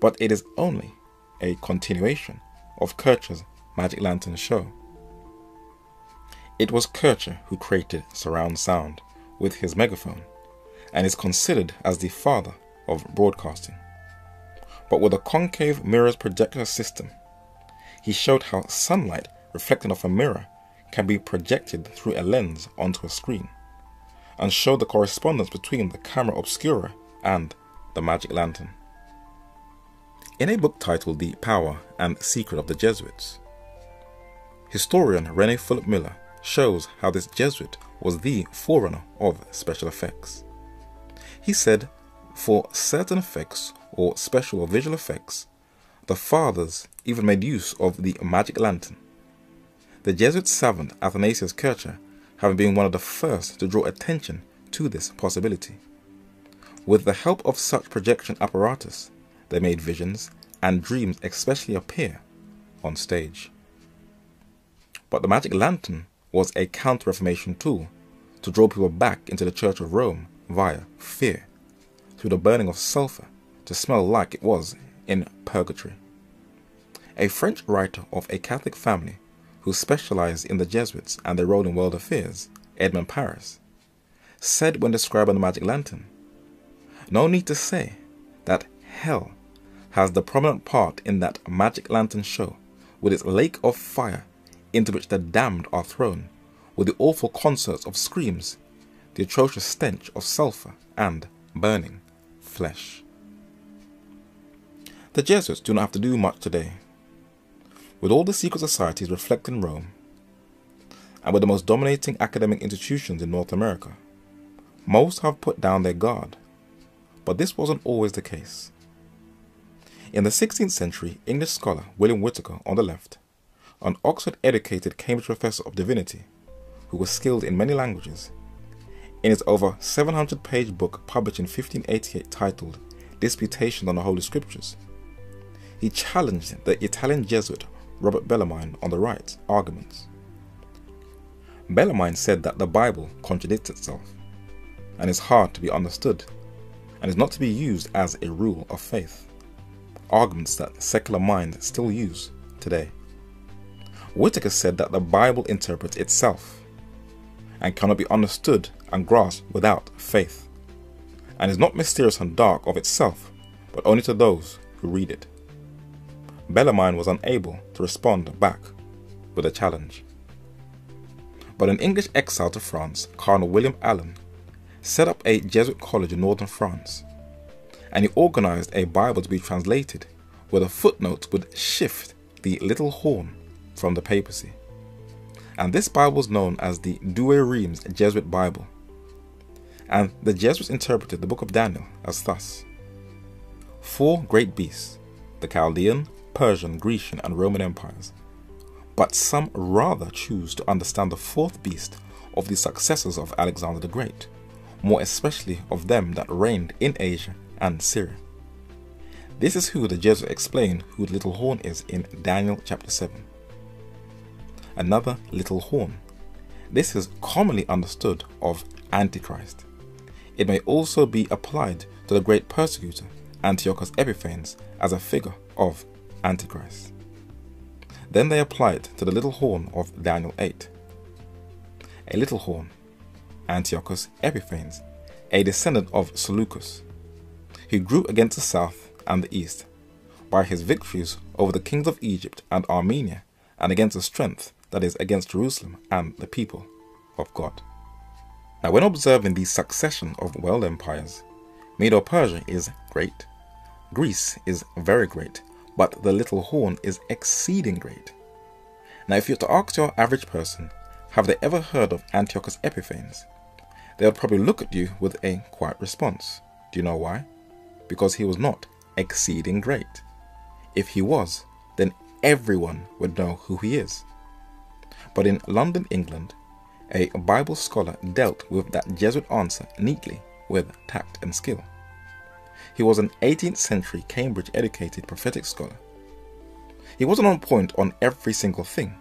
But it is only a continuation of Kircher's Magic Lantern show. It was Kircher who created surround sound with his megaphone and is considered as the father of broadcasting. But with a concave mirrors projector system, he showed how sunlight reflecting off a mirror can be projected through a lens onto a screen, and showed the correspondence between the camera obscura and the magic lantern. In a book titled The Power and Secret of the Jesuits, historian René Philip Miller shows how this Jesuit was the forerunner of special effects. He said, for certain effects or special or visual effects, the fathers even made use of the magic lantern. The Jesuit savant Athanasius Kircher having been one of the first to draw attention to this possibility. With the help of such projection apparatus, they made visions and dreams especially appear on stage. But the magic lantern was a counter-reformation tool to draw people back into the Church of Rome via fear, through the burning of sulfur to smell like it was in purgatory. A French writer of a Catholic family who specialized in the Jesuits and their role in world affairs, Edmund Paris, said when describing the magic lantern, "No need to say that hell has the prominent part in that magic lantern show, with its lake of fire into which the damned are thrown, with the awful concerts of screams, the atrocious stench of sulfur and burning flesh." The Jesuits do not have to do much today. With all the secret societies reflecting Rome, and with the most dominating academic institutions in North America, most have put down their guard, but this wasn't always the case. In the 16th century, English scholar William Whitaker on the left, an Oxford-educated Cambridge professor of divinity who was skilled in many languages, in his over 700-page book published in 1588 titled Disputations on the Holy Scriptures, he challenged the Italian Jesuit Robert Bellarmine on the right's arguments. Bellarmine said that the Bible contradicts itself and is hard to be understood and is not to be used as a rule of faith, arguments that secular minds still use today. Whitaker said that the Bible interprets itself and cannot be understood and grasped without faith, and is not mysterious and dark of itself, but only to those who read it. Bellarmine was unable to respond back with a challenge. But an English exile to France, Cardinal William Allen, set up a Jesuit college in northern France, and he organized a Bible to be translated where the footnotes would shift the little horn from the papacy. And this Bible was known as the Douay-Rheims Jesuit Bible. And the Jesuits interpreted the book of Daniel as thus: 4 great beasts, the Chaldean, Persian, Grecian, and Roman empires. But some rather choose to understand the 4th beast of the successors of Alexander the Great, more especially of them that reigned in Asia and Syria. This is who the Jesuits explain who the little horn is in Daniel chapter 7. Another little horn. This is commonly understood of Antichrist. It may also be applied to the great persecutor Antiochus Epiphanes as a figure of Antichrist. Then they apply it to the little horn of Daniel 8. A little horn, Antiochus Epiphanes, a descendant of Seleucus. He grew against the south and the east by his victories over the kings of Egypt and Armenia, and against the strength that is against Jerusalem and the people of God. Now, when observing the succession of world empires, Medo-Persia is great, Greece is very great, but the little horn is exceeding great. Now, if you were to ask your average person, have they ever heard of Antiochus Epiphanes? They would probably look at you with a quiet response. Do you know why? Because he was not exceeding great. If he was, then everyone would know who he is. But in London, England, a Bible scholar dealt with that Jesuit answer neatly with tact and skill. He was an 18th century Cambridge educated prophetic scholar. He wasn't on point on every single thing,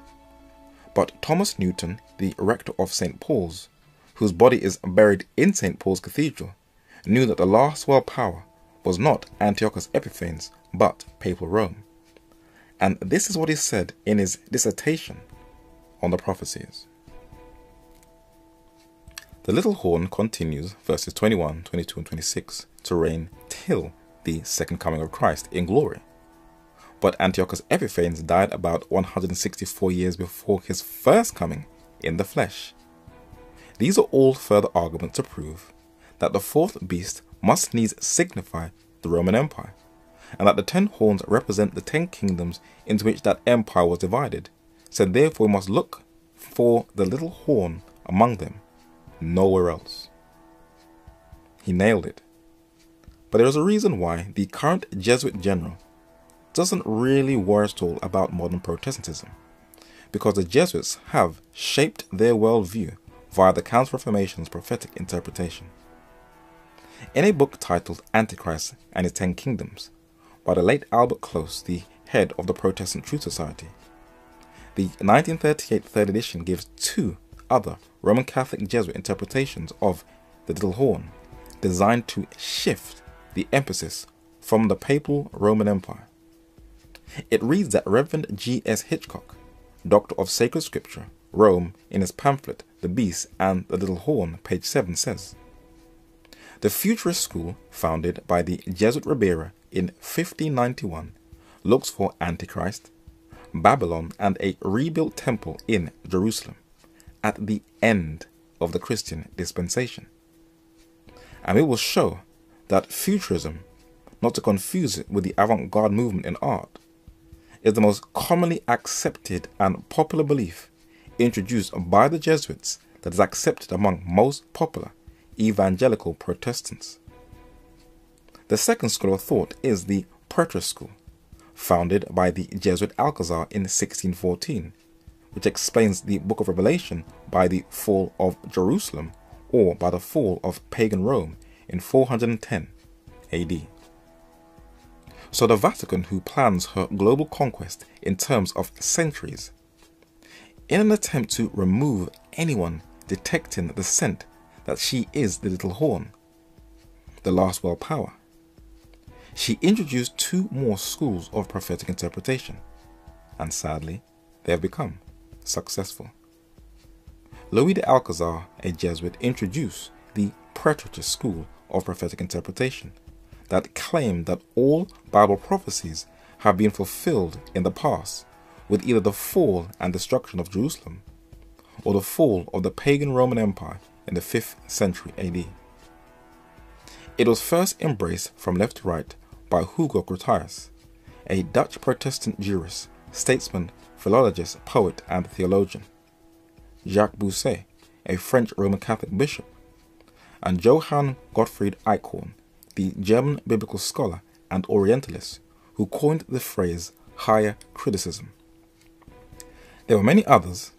But Thomas Newton, the rector of St. Paul's, whose body is buried in St. Paul's Cathedral, knew that the last world power was not Antiochus Epiphanes, but Papal Rome. And this is what he said in his dissertation on the prophecies. The little horn continues, verses 21, 22, and 26, to reign till the second coming of Christ in glory. But Antiochus Epiphanes died about 164 years before his first coming in the flesh. These are all further arguments to prove that the fourth beast must needs signify the Roman Empire, and that the 10 horns represent the 10 kingdoms into which that empire was divided, so therefore we must look for the little horn among them, nowhere else. He nailed it. But there is a reason why the current Jesuit general doesn't really worry at all about modern Protestantism, because the Jesuits have shaped their worldview via the Counter-Reformation's prophetic interpretation. In a book titled Antichrist and His 10 Kingdoms, by the late Albert Close, the head of the Protestant Truth Society, the 1938 third edition gives 2 other Roman Catholic Jesuit interpretations of the little horn, designed to shift the emphasis from the Papal Roman Empire. It reads that Reverend G.S. Hitchcock, Doctor of Sacred Scripture, Rome, in his pamphlet The Beast and the Little Horn, page 7, says, "The futurist school, founded by the Jesuit Ribera in 1591, looks for Antichrist, Babylon, and a rebuilt temple in Jerusalem at the end of the Christian dispensation. And it will show that futurism, not to confuse it with the avant-garde movement in art, is the most commonly accepted and popular belief introduced by the Jesuits that is accepted among most popular evangelical Protestants." The second school of thought is the Preterist school, founded by the Jesuit Alcazar in 1614, which explains the Book of Revelation by the fall of Jerusalem or by the fall of pagan Rome in 410 AD. So the Vatican, who plans her global conquest in terms of centuries, in an attempt to remove anyone detecting the scent that she is the little horn, the last world power, she introduced 2 more schools of prophetic interpretation, and sadly, they have become successful. Louis de Alcazar, a Jesuit, introduced the Preterist school of prophetic interpretation that claimed that all Bible prophecies have been fulfilled in the past with either the fall and destruction of Jerusalem or the fall of the pagan Roman Empire in the 5th century AD. It was first embraced from left to right by Hugo Grotius, a Dutch Protestant jurist, statesman, philologist, poet, and theologian, Jacques Bossuet, a French Roman Catholic bishop, and Johann Gottfried Eichhorn, the German biblical scholar and Orientalist who coined the phrase higher criticism. There were many others,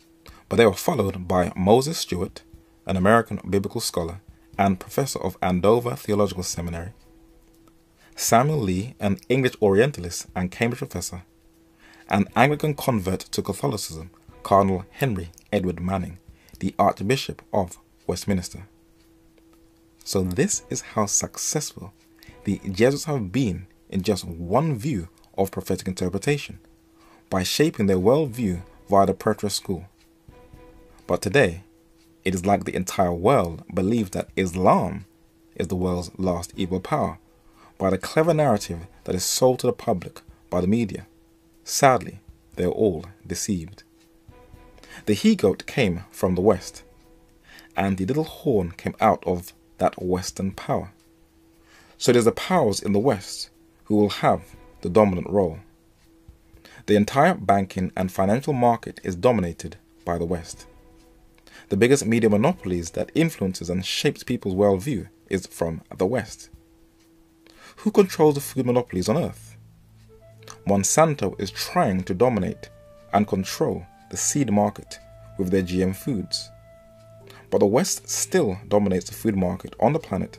but they were followed by Moses Stewart, an American biblical scholar and professor of Andover Theological Seminary, Samuel Lee, an English Orientalist and Cambridge professor, and Anglican convert to Catholicism, Cardinal Henry Edward Manning, the Archbishop of Westminster. So this is how successful the Jesuits have been in just one view of prophetic interpretation, by shaping their worldview via the Preterist school. But today, it is like the entire world believes that Islam is the world's last evil power, by the clever narrative that is sold to the public by the media. Sadly, they are all deceived. The he-goat came from the west, and the little horn came out of that western power. So it is the powers in the west who will have the dominant role. The entire banking and financial market is dominated by the west. The biggest media monopolies that influences and shapes people's worldview is from the west. Who controls the food monopolies on earth? Monsanto is trying to dominate and control the seed market with their GM foods. But the West still dominates the food market on the planet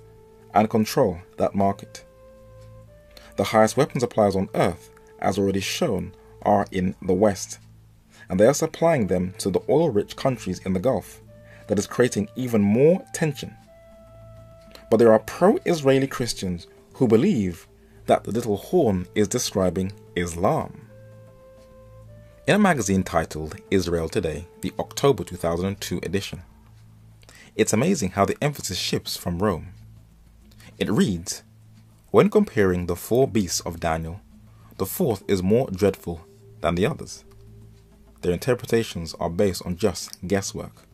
and control that market. The highest weapon suppliers on earth, as already shown, are in the West, and they are supplying them to the oil-rich countries in the Gulf. That is creating even more tension. But there are pro-Israeli Christians who believe that the little horn is describing Islam. In a magazine titled Israel Today, the October 2002 edition, it's amazing how the emphasis shifts from Rome. It reads, "When comparing the 4 beasts of Daniel, the 4th is more dreadful than the others. Their interpretations are based on just guesswork.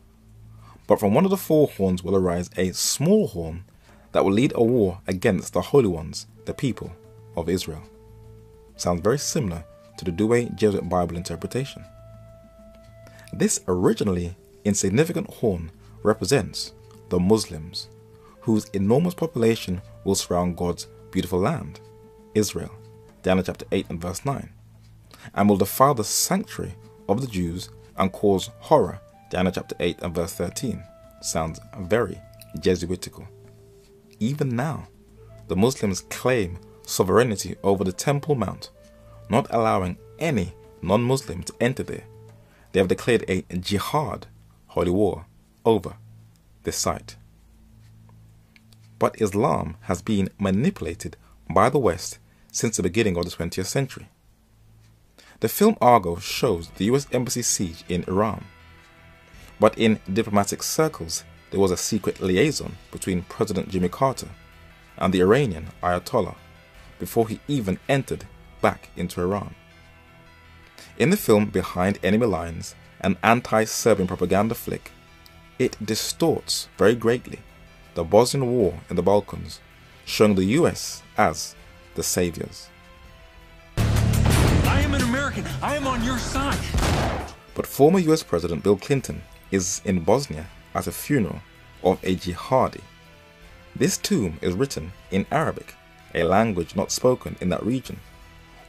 But from one of the 4 horns will arise a small horn that will lead a war against the holy ones, the people of Israel." Sounds very similar to the Douay Jesuit Bible interpretation. This originally insignificant horn represents the Muslims, whose enormous population will surround God's beautiful land, Israel, Daniel chapter 8 and verse 9, and will defile the sanctuary of the Jews and cause horror, Daniel chapter 8 and verse 13. Sounds very Jesuitical. Even now, the Muslims claim sovereignty over the Temple Mount, not allowing any non-Muslim to enter there. They have declared a jihad, holy war, over this site. But Islam has been manipulated by the West since the beginning of the 20th century. The film Argo shows the US Embassy siege in Iran. But in diplomatic circles, there was a secret liaison between President Jimmy Carter and the Iranian Ayatollah before he even entered back into Iran. In the film Behind Enemy Lines, an anti-Serbian propaganda flick, it distorts very greatly the Bosnian War in the Balkans, showing the US as the saviors. I am an American. I am on your side. But former US President Bill Clinton is in Bosnia at a funeral of a jihadi. This tomb is written in Arabic, a language not spoken in that region,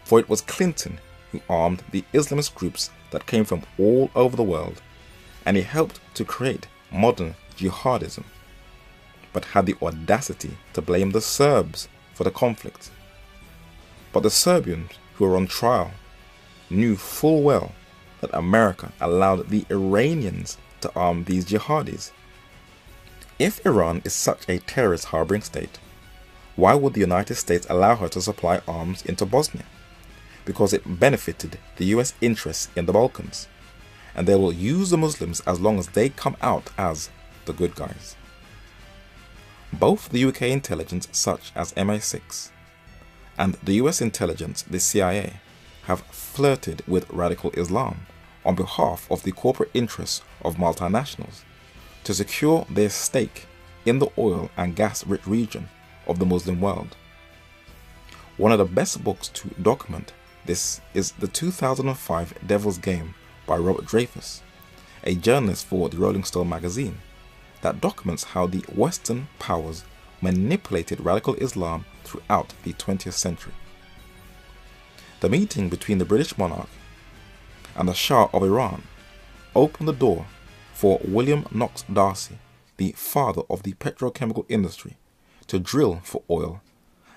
for it was Clinton who armed the Islamist groups that came from all over the world, and he helped to create modern jihadism, but had the audacity to blame the Serbs for the conflict. But the Serbians who were on trial knew full well that America allowed the Iranians to arm these jihadis. If Iran is such a terrorist harboring state, why would the United States allow her to supply arms into Bosnia? Because it benefited the US interests in the Balkans, and they will use the Muslims as long as they come out as the good guys. Both the UK intelligence, such as MI6, and the US intelligence, the CIA, have flirted with radical Islam on behalf of the corporate interests of multinationals to secure their stake in the oil and gas-rich region of the Muslim world. One of the best books to document this is the 2005 Devil's Game by Robert Dreyfuss, a journalist for the Rolling Stone magazine, that documents how the Western powers manipulated radical Islam throughout the 20th century. The meeting between the British monarch and the Shah of Iran opened the door for William Knox D'Arcy, the father of the petrochemical industry, to drill for oil,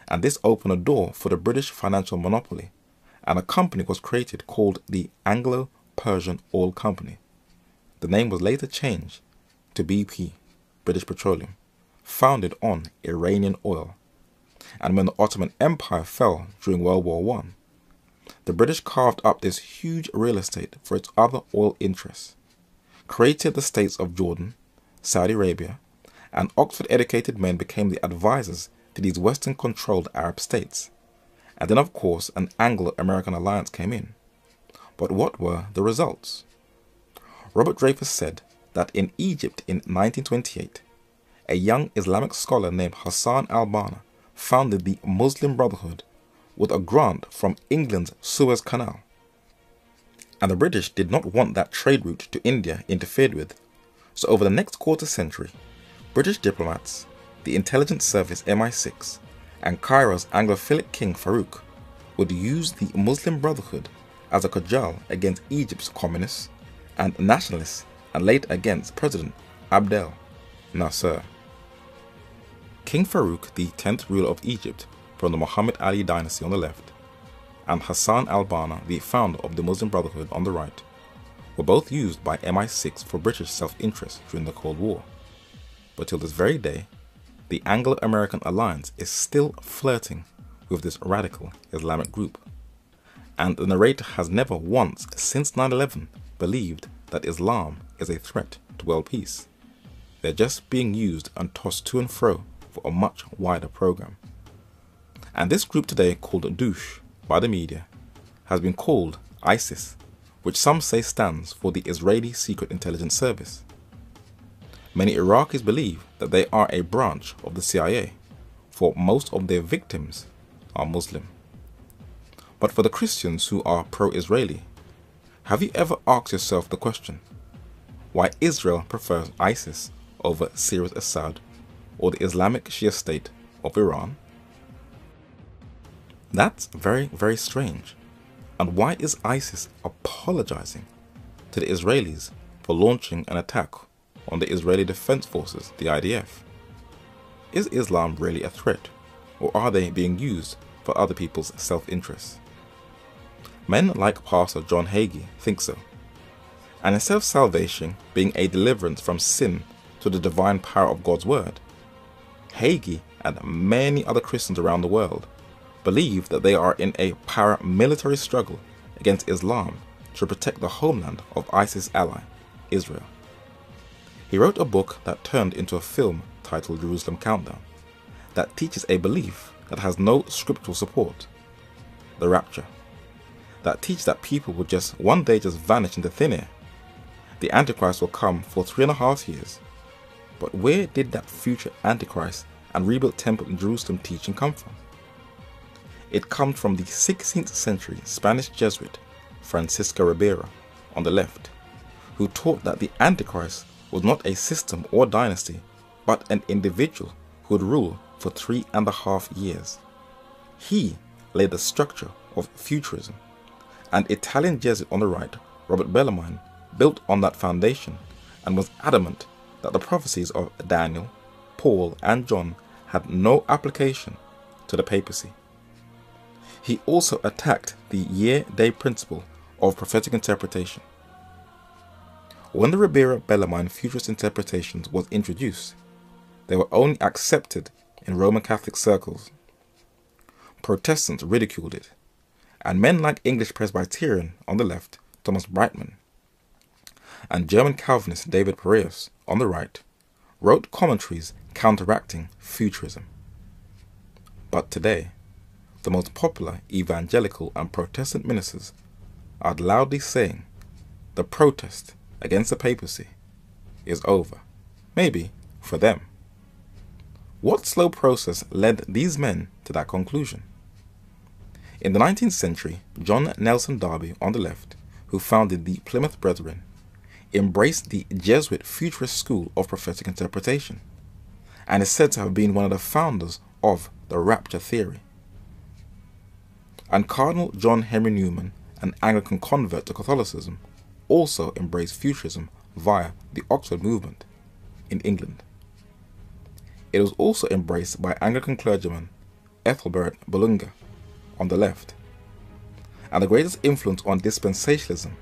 and this opened a door for the British financial monopoly, and a company was created called the Anglo-Persian Oil Company. The name was later changed to BP, British Petroleum, founded on Iranian oil. And when the Ottoman Empire fell during World War I, the British carved up this huge real estate for its other oil interests, created the states of Jordan, Saudi Arabia, and Oxford-educated men became the advisors to these Western-controlled Arab states. And then, of course, an Anglo-American alliance came in. But what were the results? Robert Dreyfuss said that in Egypt in 1928, a young Islamic scholar named Hassan al-Banna founded the Muslim Brotherhood with a grant from England's Suez Canal. And the British did not want that trade route to India interfered with, so over the next quarter century, British diplomats, the intelligence service MI6, and Cairo's Anglophilic king Farouk would use the Muslim Brotherhood as a cudgel against Egypt's communists and nationalists, and later against President Abdel Nasser. King Farouk, the 10th ruler of Egypt from the Muhammad Ali dynasty on the left, and Hassan al-Banna, the founder of the Muslim Brotherhood on the right, were both used by MI6 for British self-interest during the Cold War. But till this very day, the Anglo-American alliance is still flirting with this radical Islamic group. And the narrator has never once since 9/11 believed that Islam is a threat to world peace. They're just being used and tossed to and fro for a much wider program. And this group today, called Daesh by the media, has been called ISIS, which some say stands for the Israeli Secret Intelligence Service. Many Iraqis believe that they are a branch of the CIA, for most of their victims are Muslim. But for the Christians who are pro-Israeli, have you ever asked yourself the question, why Israel prefers ISIS over Syria's Assad or the Islamic Shia state of Iran? That's very, very strange. And why is ISIS apologizing to the Israelis for launching an attack on the Israeli Defense Forces, the IDF? Is Islam really a threat, or are they being used for other people's self-interest? Men like Pastor John Hagee think so. And instead of salvation being a deliverance from sin to the divine power of God's word, Hagee and many other Christians around the world believe that they are in a paramilitary struggle against Islam to protect the homeland of ISIS ally, Israel. He wrote a book that turned into a film titled Jerusalem Countdown that teaches a belief that has no scriptural support, the rapture, that teaches that people will just one day just vanish into thin air. The Antichrist will come for 3.5 years. But where did that future Antichrist and rebuilt temple in Jerusalem teaching come from? It comes from the 16th century Spanish Jesuit Francisco Ribera on the left, who taught that the Antichrist was not a system or dynasty, but an individual who would rule for 3.5 years. He laid the structure of futurism, and Italian Jesuit on the right, Robert Bellarmine, built on that foundation and was adamant that the prophecies of Daniel, Paul and John had no application to the papacy. He also attacked the year-day principle of prophetic interpretation. When the Ribera-Bellarmine futurist interpretations was introduced, they were only accepted in Roman Catholic circles. Protestants ridiculed it, and men like English Presbyterian on the left, Thomas Brightman, and German Calvinist David Pereus on the right, wrote commentaries counteracting futurism. But today, the most popular evangelical and Protestant ministers are loudly saying the protest against the papacy is over, maybe for them. What slow process led these men to that conclusion? In the 19th century, John Nelson Darby on the left, who founded the Plymouth Brethren, embraced the Jesuit futurist school of prophetic interpretation, and is said to have been one of the founders of the rapture theory. And Cardinal John Henry Newman, an Anglican convert to Catholicism, also embraced futurism via the Oxford movement in England. It was also embraced by Anglican clergyman Ethelbert Bullinger on the left, and the greatest influence on dispensationalism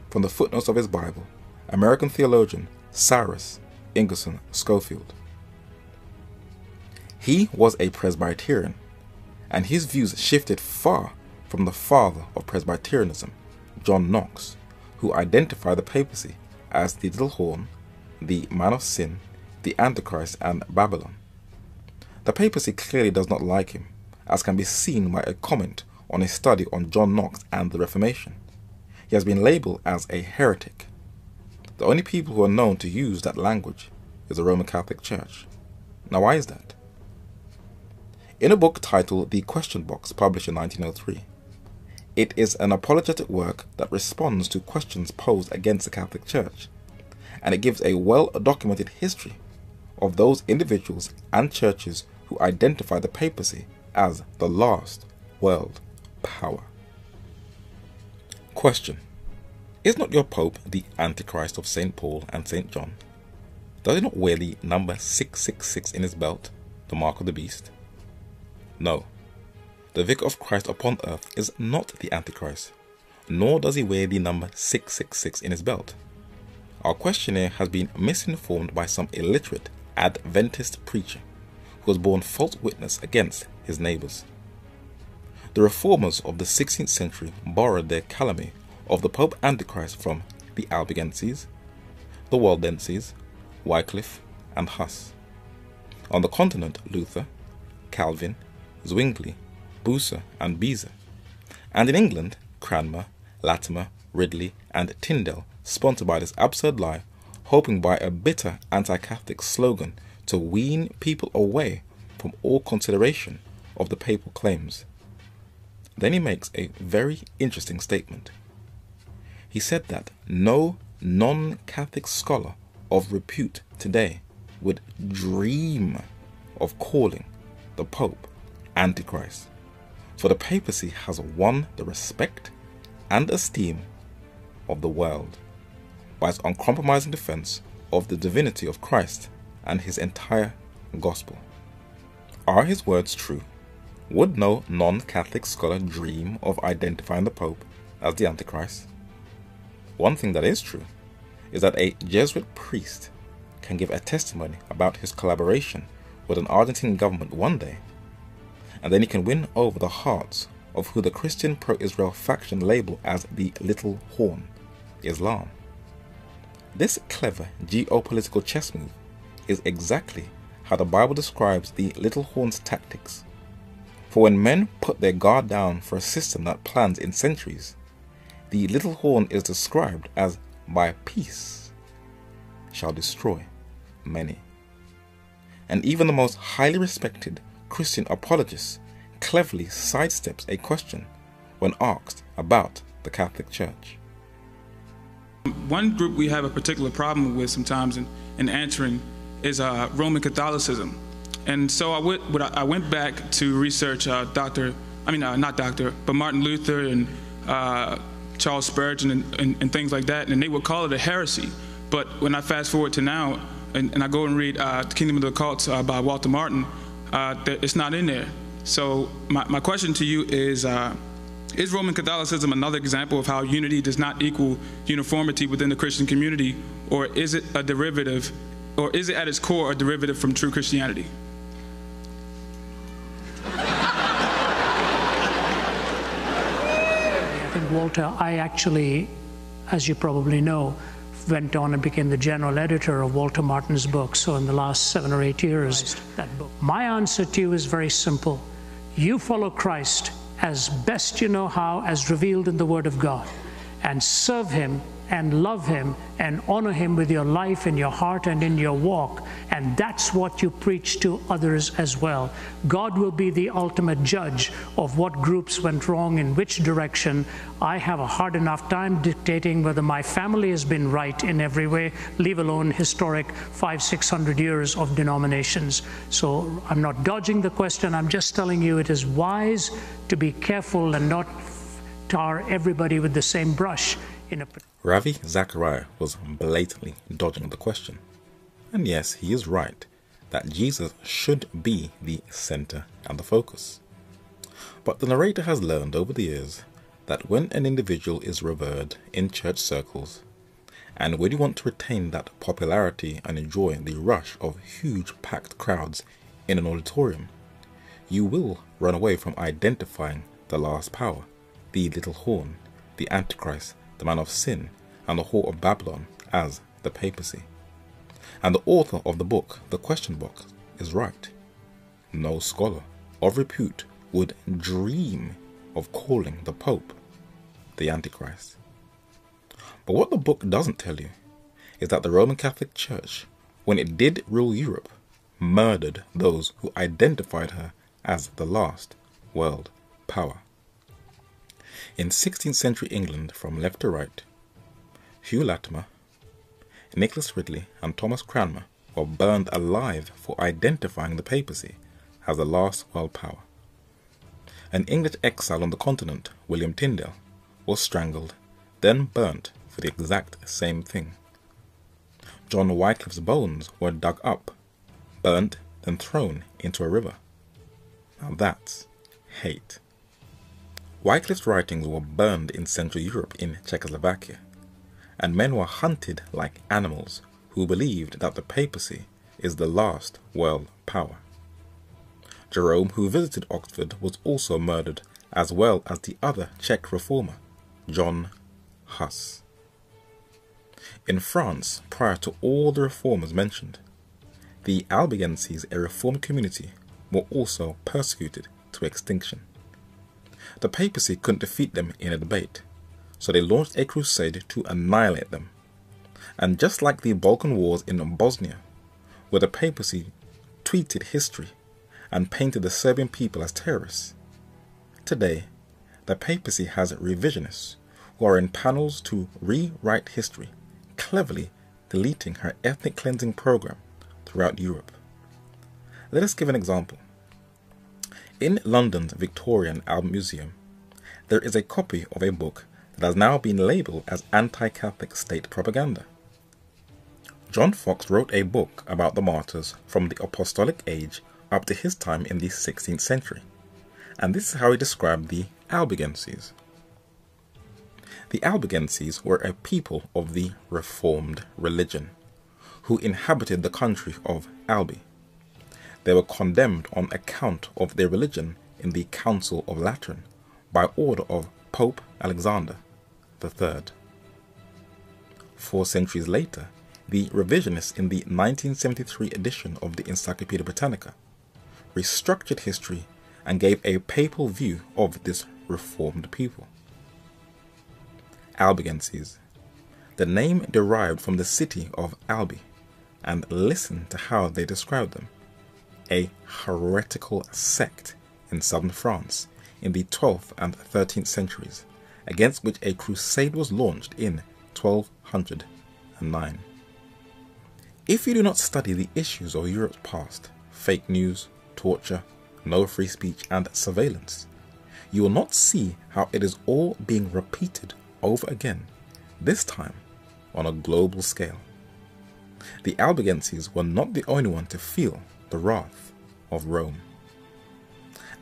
from the footnotes of his Bible, American theologian Cyrus Ingerson Schofield. He was a Presbyterian, and his views shifted far from the father of Presbyterianism, John Knox, who identified the papacy as the little horn, the man of sin, the Antichrist, and Babylon. The papacy clearly does not like him, as can be seen by a comment on a study on John Knox and the Reformation. He has been labelled as a heretic. The only people who are known to use that language is the Roman Catholic Church. Now why is that? In a book titled The Question Box, published in 1903, it is an apologetic work that responds to questions posed against the Catholic Church, and it gives a well-documented history of those individuals and churches who identify the papacy as the last world power. Question: is not your Pope the Antichrist of St. Paul and St. John? Does he not wear the number 666 in his belt, the mark of the beast? No. The Vicar of Christ upon earth is not the Antichrist, nor does he wear the number 666 in his belt. Our questionnaire has been misinformed by some illiterate Adventist preacher who has borne false witness against his neighbours. The reformers of the 16th century borrowed their calumny of the Pope Antichrist from the Albigenses, the Waldenses, Wycliffe, and Huss. On the continent, Luther, Calvin, Zwingli, Bucer, and Beza. And in England, Cranmer, Latimer, Ridley, and Tyndale sponsored by this absurd lie, hoping by a bitter anti-Catholic slogan to wean people away from all consideration of the papal claims. Then he makes a very interesting statement. He said that no non-Catholic scholar of repute today would dream of calling the Pope Antichrist, for the papacy has won the respect and esteem of the world by its uncompromising defense of the divinity of Christ and his entire gospel. Are his words true? Would no non-Catholic scholar dream of identifying the Pope as the Antichrist? One thing that is true is that a Jesuit priest can give a testimony about his collaboration with an Argentine government one day, and then he can win over the hearts of who the Christian pro-Israel faction label as the Little Horn, Islam. This clever geopolitical chess move is exactly how the Bible describes the Little Horn's tactics. For when men put their guard down for a system that plans in centuries, the Little Horn is described as by peace shall destroy many. And even the most highly respected Christian apologist cleverly sidesteps a question when asked about the Catholic Church. One group we have a particular problem with sometimes in answering is Roman Catholicism. And so I went back to research Martin Luther and Charles Spurgeon and things like that, and they would call it a heresy. But when I fast forward to now, and I go and read The Kingdom of the Occults by Walter Martin, it's not in there. So my question to you is Roman Catholicism another example of how unity does not equal uniformity within the Christian community, or is it a derivative, or is it at its core a derivative from true Christianity? Walter, I actually, as you probably know, went on and became the general editor of Walter Martin's book. So in the last 7 or 8 years, that book. My answer to you is very simple. You follow Christ as best you know how, as revealed in the Word of God, and serve Him and love Him and honor Him with your life and your heart and in your walk. And that's what you preach to others as well. God will be the ultimate judge of what groups went wrong in which direction. I have a hard enough time dictating whether my family has been right in every way, leave alone historic 500-600 years of denominations. So I'm not dodging the question. I'm just telling you it is wise to be careful and not tar everybody with the same brush. Ravi Zachariah was blatantly dodging the question. And yes, he is right that Jesus should be the center and the focus. But the narrator has learned over the years that when an individual is revered in church circles, and when you want to retain that popularity and enjoy the rush of huge packed crowds in an auditorium, you will run away from identifying the last power, the Little Horn, the Antichrist, the man of sin, and the whore of Babylon as the papacy. And the author of the book, The Question Box, is right. No scholar of repute would dream of calling the Pope the Antichrist. But what the book doesn't tell you is that the Roman Catholic Church, when it did rule Europe, murdered those who identified her as the last world power. In 16th century England, from left to right, Hugh Latimer, Nicholas Ridley, and Thomas Cranmer were burned alive for identifying the papacy as the last world power. An English exile on the continent, William Tyndale, was strangled, then burnt for the exact same thing. John Wycliffe's bones were dug up, burnt, then thrown into a river. Now that's hate. Wycliffe's writings were burned in Central Europe in Czechoslovakia, and men were hunted like animals who believed that the papacy is the last world power. Jerome, who visited Oxford, was also murdered, as well as the other Czech reformer, John Huss. In France, prior to all the reformers mentioned, the Albigenses, a reformed community, were also persecuted to extinction. The papacy couldn't defeat them in a debate, so they launched a crusade to annihilate them. And just like the Balkan Wars in Bosnia, where the papacy tweeted history and painted the Serbian people as terrorists, today the papacy has revisionists who are in panels to rewrite history, cleverly deleting her ethnic cleansing program throughout Europe. Let us give an example. In London's Victoria and Albert Museum, there is a copy of a book that has now been labelled as anti-Catholic state propaganda. John Foxe wrote a book about the martyrs from the Apostolic Age up to his time in the 16th century, and this is how he described the Albigenses. The Albigenses were a people of the Reformed religion, who inhabited the country of Albi. They were condemned on account of their religion in the Council of Lateran by order of Pope Alexander III. 4 centuries later, the revisionists in the 1973 edition of the Encyclopaedia Britannica restructured history and gave a papal view of this reformed people. Albigenses. The name derived from the city of Albi, and listen to how they described them. A heretical sect in southern France in the 12th and 13th centuries, against which a crusade was launched in 1209. If you do not study the issues of Europe's past, fake news, torture, no free speech and surveillance, you will not see how it is all being repeated over again, this time on a global scale. The Albigenses were not the only one to feel the wrath of Rome.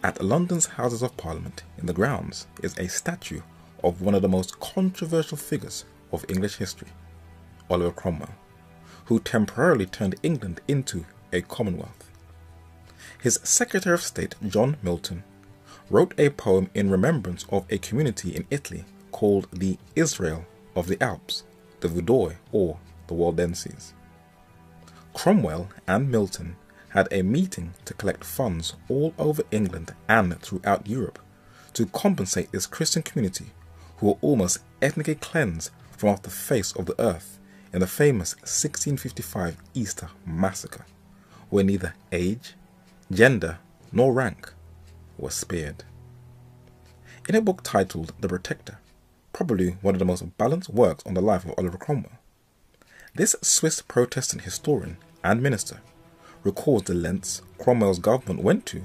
At London's Houses of Parliament in the grounds is a statue of one of the most controversial figures of English history, Oliver Cromwell, who temporarily turned England into a Commonwealth. His Secretary of State, John Milton, wrote a poem in remembrance of a community in Italy called the Israel of the Alps, the Vaudois or the Waldenses. Cromwell and Milton had a meeting to collect funds all over England and throughout Europe to compensate this Christian community who were almost ethnically cleansed from off the face of the earth in the famous 1655 Easter Massacre, where neither age, gender, nor rank was spared. In a book titled The Protector, probably one of the most balanced works on the life of Oliver Cromwell, this Swiss Protestant historian and minister records the lengths Cromwell's government went to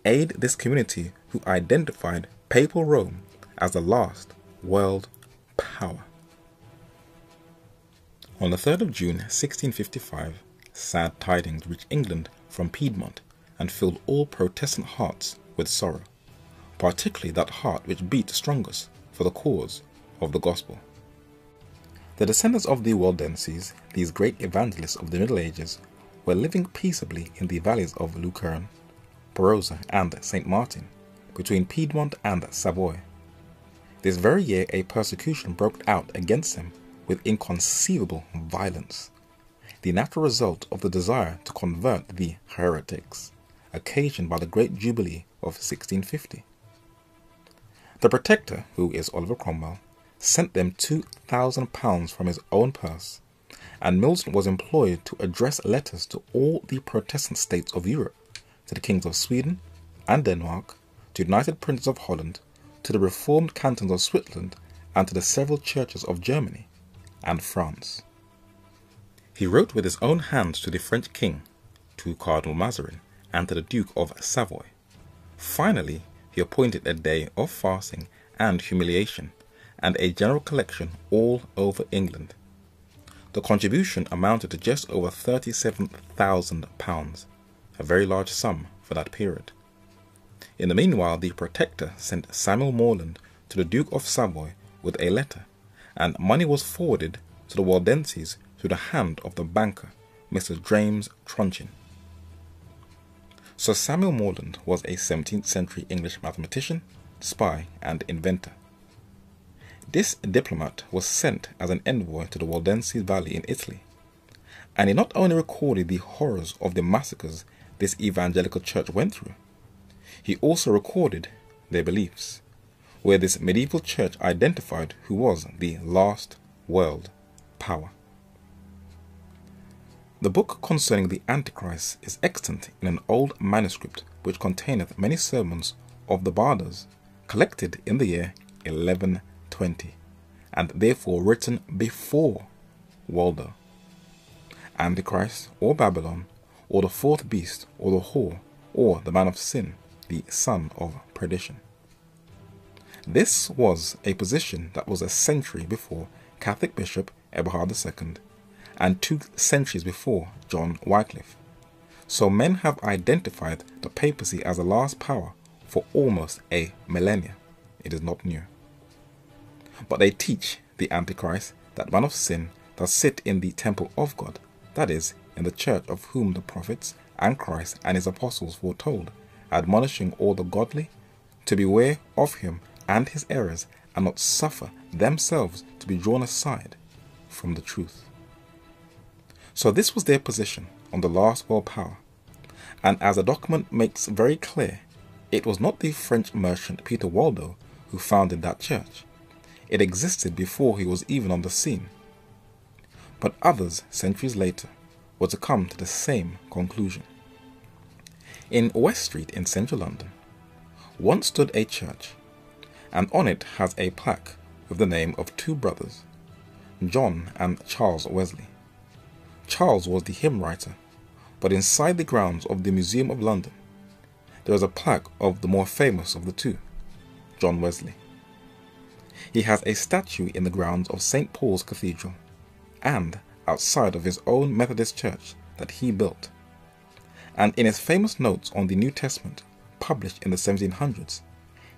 aid this community who identified Papal Rome as the last world power. On the 3rd of June 1655, sad tidings reached England from Piedmont and filled all Protestant hearts with sorrow, particularly that heart which beat strongest for the cause of the gospel. The descendants of the Waldenses, these great evangelists of the Middle Ages, were living peaceably in the valleys of Lucerne, Barossa and St. Martin, between Piedmont and Savoy. This very year a persecution broke out against them with inconceivable violence, the natural result of the desire to convert the heretics, occasioned by the Great Jubilee of 1650. The Protector, who is Oliver Cromwell, sent them £2,000 from his own purse, and Milton was employed to address letters to all the Protestant states of Europe, to the kings of Sweden and Denmark, to the United Princes of Holland, to the reformed cantons of Switzerland, and to the several churches of Germany and France. He wrote with his own hand to the French king, to Cardinal Mazarin, and to the Duke of Savoy. Finally, he appointed a day of fasting and humiliation, and a general collection all over England. The contribution amounted to just over £37,000, a very large sum for that period. In the meanwhile, the Protector sent Samuel Morland to the Duke of Savoy with a letter, and money was forwarded to the Waldenses through the hand of the banker, Mr. James Tronchin. Sir Samuel Morland was a 17th century English mathematician, spy, and inventor. This diplomat was sent as an envoy to the Waldenses Valley in Italy, and he not only recorded the horrors of the massacres this evangelical church went through, he also recorded their beliefs, where this medieval church identified who was the last world power. The book concerning the Antichrist is extant in an old manuscript which containeth many sermons of the Bardas, collected in the year 1120, and therefore written before Waldo. Antichrist, or Babylon, or the fourth beast, or the whore, or the man of sin, the son of perdition. This was a position that was a century before Catholic Bishop Eberhard II, and 2 centuries before John Wycliffe. So men have identified the papacy as the last power for almost a millennia. It is not new. But they teach the Antichrist, that man of sin, does sit in the temple of God, that is, in the church of whom the prophets and Christ and his apostles foretold, admonishing all the godly to beware of him and his errors, and not suffer themselves to be drawn aside from the truth. So this was their position on the last world power, and as the document makes very clear, it was not the French merchant Peter Waldo who founded that church. It existed before he was even on the scene. But others, centuries later, were to come to the same conclusion. In West Street in central London, once stood a church, and on it has a plaque with the name of 2 brothers, John and Charles Wesley. Charles was the hymn writer, but inside the grounds of the Museum of London, there is a plaque of the more famous of the 2, John Wesley. He has a statue in the grounds of St. Paul's Cathedral, and outside of his own Methodist church that he built. And in his famous notes on the New Testament, published in the 1700s,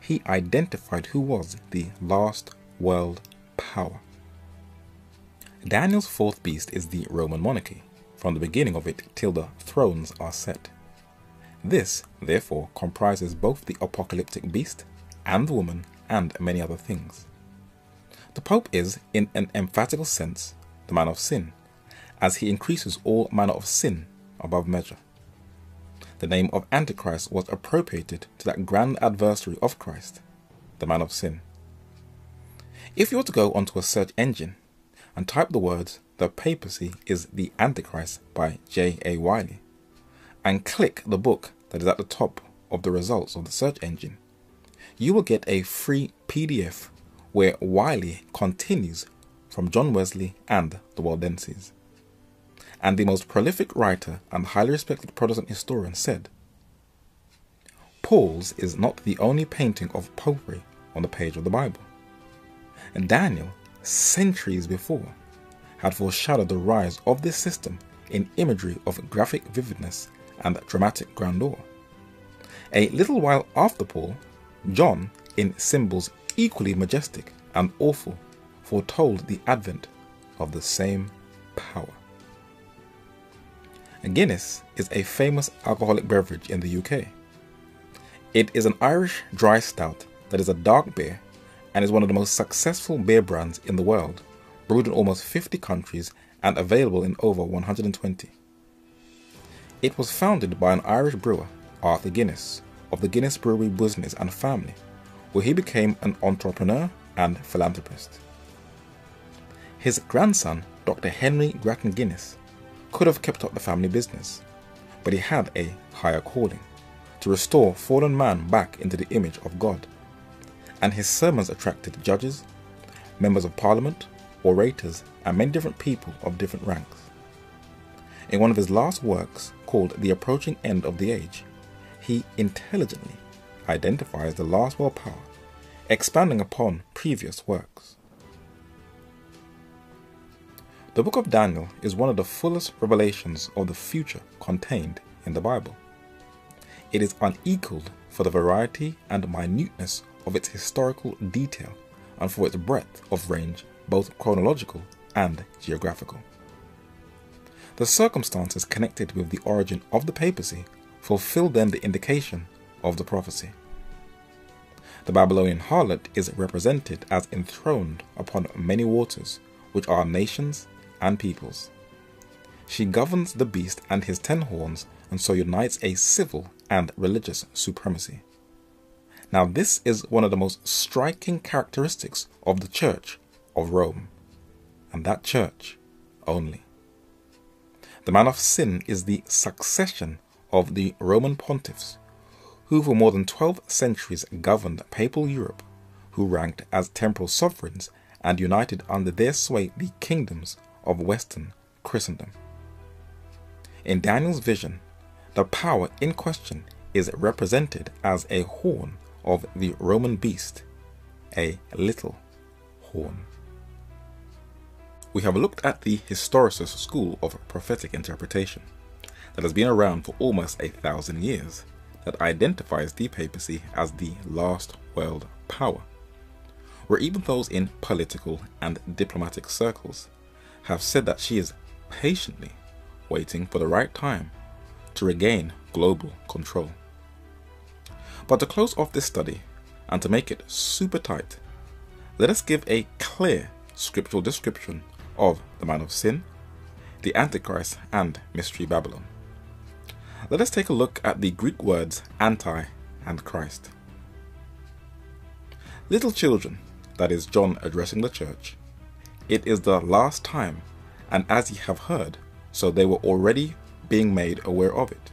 he identified who was the last world power. Daniel's 4th beast is the Roman monarchy, from the beginning of it till the thrones are set. This, therefore, comprises both the apocalyptic beast and the woman and many other things. The Pope is, in an emphatical sense, the man of sin, as he increases all manner of sin above measure. The name of Antichrist was appropriated to that grand adversary of Christ, the man of sin. If you were to go onto a search engine and type the words "The Papacy is the Antichrist" by J.A. Wiley, and click the book that is at the top of the results of the search engine, you will get a free PDF where Wiley continues from John Wesley and the Waldenses. And the most prolific writer and highly respected Protestant historian said, "Paul's is not the only painting of popery on the page of the Bible. And Daniel, centuries before, had foreshadowed the rise of this system in imagery of graphic vividness and dramatic grandeur. A little while after Paul, John, in symbols equally majestic and awful, foretold the advent of the same power." Guinness is a famous alcoholic beverage in the UK. It is an Irish dry stout that is a dark beer and is one of the most successful beer brands in the world, brewed in almost 50 countries and available in over 120. It was founded by an Irish brewer, Arthur Guinness, of the Guinness Brewery business and family, where he became an entrepreneur and philanthropist. His grandson, Dr. Henry Grattan Guinness, could have kept up the family business, but he had a higher calling, to restore fallen man back into the image of God, and his sermons attracted judges, members of parliament, orators, and many different people of different ranks. In one of his last works, called The Approaching End of the Age, he intelligently identifies the last world power, expanding upon previous works. The book of Daniel is one of the fullest revelations of the future contained in the Bible. It is unequaled for the variety and minuteness of its historical detail and for its breadth of range, both chronological and geographical. The circumstances connected with the origin of the papacy fulfill then the indication of the prophecy. The Babylonian harlot is represented as enthroned upon many waters, which are nations and peoples. She governs the beast and his 10 horns, and so unites a civil and religious supremacy. Now this is one of the most striking characteristics of the Church of Rome, and that church only. The man of sin is the succession of the Roman pontiffs, who for more than 12 centuries governed papal Europe, who ranked as temporal sovereigns and united under their sway the kingdoms of Western Christendom. In Daniel's vision, the power in question is represented as a horn of the Roman beast, a little horn. We have looked at the Historicist school of prophetic interpretation that has been around for almost 1,000 years, that identifies the papacy as the last world power, where even those in political and diplomatic circles have said that she is patiently waiting for the right time to regain global control. But to close off this study, and to make it super tight, let us give a clear scriptural description of the man of sin, the Antichrist, and Mystery Babylon. Let us take a look at the Greek words anti and Christ. Little children, that is John addressing the church, it is the last time, and as ye have heard, so they were already being made aware of it,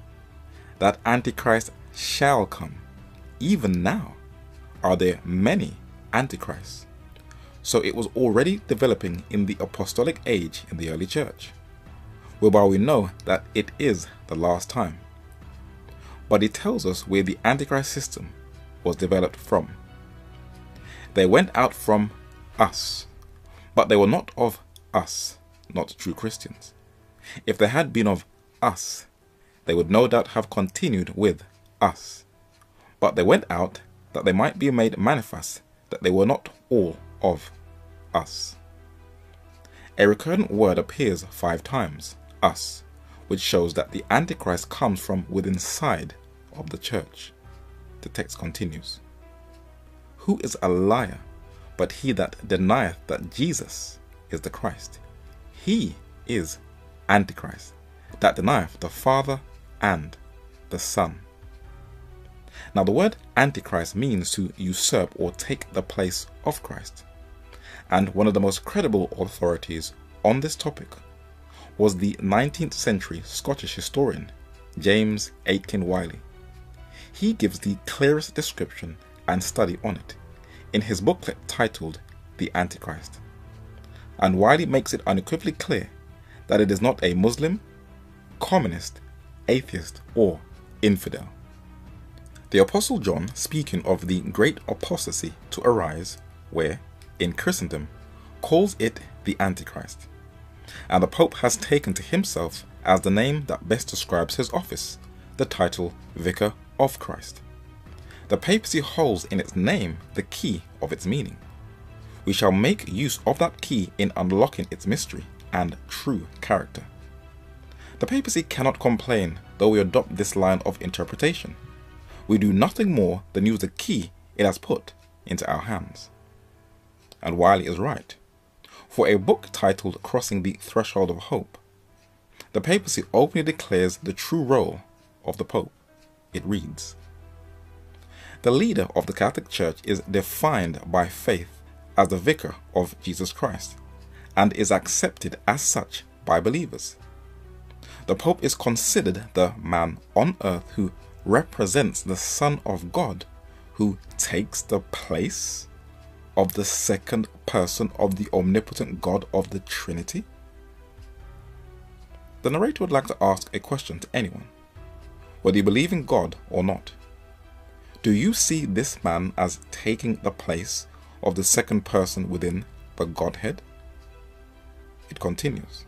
that Antichrist shall come. Even now are there many Antichrists. So it was already developing in the apostolic age in the early church, whereby we know that it is the last time. But it tells us where the Antichrist system was developed from. They went out from us, but they were not of us, not true Christians. If they had been of us, they would no doubt have continued with us. But they went out that they might be made manifest that they were not all of us. A recurrent word appears 5 times, us, which shows that the Antichrist comes from within inside of the church. The text continues. Who is a liar but he that denieth that Jesus is the Christ? He is Antichrist, that denieth the Father and the Son. Now the word Antichrist means to usurp or take the place of Christ. And one of the most credible authorities on this topic was the 19th century Scottish historian James Aitken Wylie. He gives the clearest description and study on it in his booklet titled The Antichrist. And Wylie makes it unequivocally clear that it is not a Muslim, communist, atheist, or infidel. The Apostle John, speaking of the great apostasy to arise, where, in Christendom, calls it the Antichrist. And the Pope has taken to himself as the name that best describes his office, the title Vicar of Christ. The papacy holds in its name the key of its meaning. We shall make use of that key in unlocking its mystery and true character. The papacy cannot complain though we adopt this line of interpretation. We do nothing more than use the key it has put into our hands. And Wylie is right. For a book titled Crossing the Threshold of Hope, the papacy openly declares the true role of the Pope. It reads, the leader of the Catholic Church is defined by faith as the vicar of Jesus Christ and is accepted as such by believers. The Pope is considered the man on earth who represents the Son of God, who takes the place of the second person of the omnipotent God of the Trinity. The narrator would like to ask a question to anyone, whether you believe in God or not. Do you see this man as taking the place of the second person within the Godhead? It continues.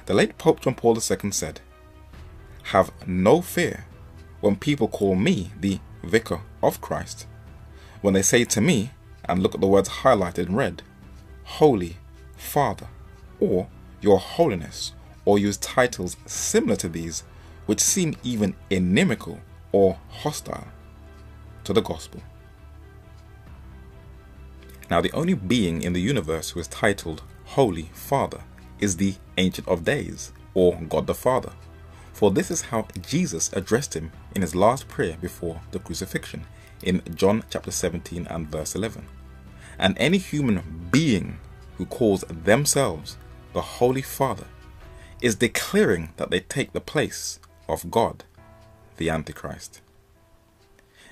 The late Pope John Paul II said, have no fear when people call me the vicar of Christ, when they say to me, and look at the words highlighted in red, Holy Father, or Your Holiness, or use titles similar to these, which seem even inimical or hostile to the gospel. Now, the only being in the universe who is titled Holy Father is the Ancient of Days, or God the Father, for this is how Jesus addressed him in his last prayer before the crucifixion in John chapter 17 and verse 11. And any human being who calls themselves the Holy Father is declaring that they take the place of God, the Antichrist.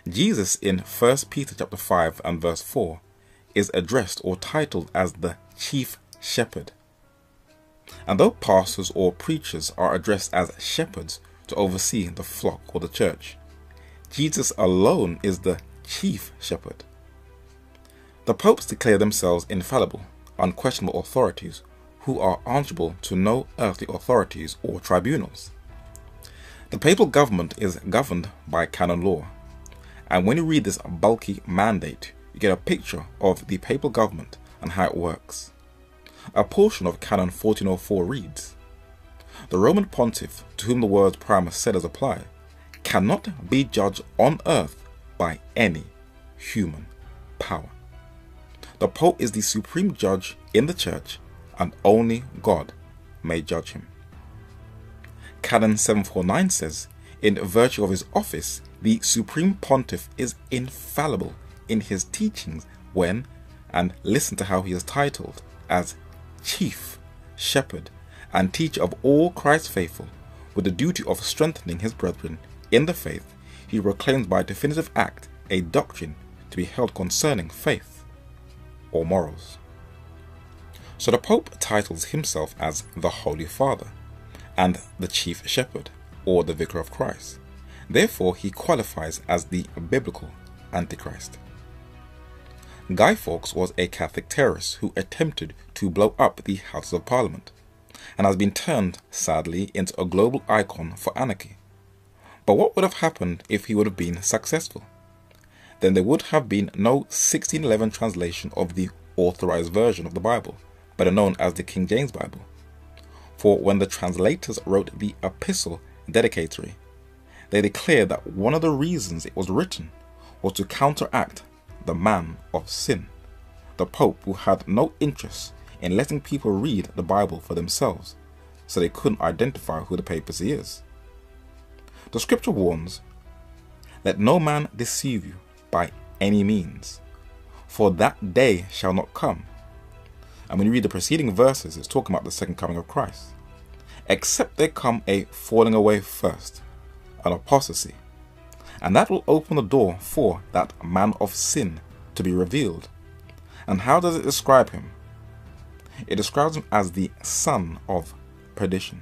Jesus in 1 Peter chapter 5 and verse 4 is addressed or titled as the Chief Shepherd. And though pastors or preachers are addressed as shepherds to oversee the flock or the church, Jesus alone is the Chief Shepherd. The popes declare themselves infallible, unquestionable authorities who are answerable to no earthly authorities or tribunals. The papal government is governed by canon law, and when you read this bulky mandate, you get a picture of the papal government and how it works. A portion of Canon 1404 reads, "The Roman Pontiff, to whom the words Primus Seders apply, cannot be judged on earth by any human power. The Pope is the supreme judge in the Church, and only God may judge him." Canon 749 says, "In virtue of his office, the Supreme Pontiff is infallible in his teachings when," and listen to how he is titled, as Chief Shepherd and Teacher of all Christ's faithful, with the duty of strengthening his brethren in the faith, he proclaims by definitive act a doctrine to be held concerning faith or morals. So the Pope titles himself as the Holy Father and the Chief Shepherd, or the Vicar of Christ. Therefore, he qualifies as the biblical Antichrist. Guy Fawkes was a Catholic terrorist who attempted to blow up the Houses of Parliament, and has been turned, sadly, into a global icon for anarchy. But what would have happened if he would have been successful? Then there would have been no 1611 translation of the authorized version of the Bible, better known as the King James Bible. For when the translators wrote the Epistle Dedicatory, they declared that one of the reasons it was written was to counteract the man of sin, the Pope, who had no interest in letting people read the Bible for themselves, so they couldn't identify who the papacy is. The scripture warns, "Let no man deceive you by any means, for that day shall not come." And when you read the preceding verses, it's talking about the second coming of Christ. "Except there come a falling away first, an apostasy, and that will open the door for that man of sin to be revealed." And how does it describe him? It describes him as the son of perdition.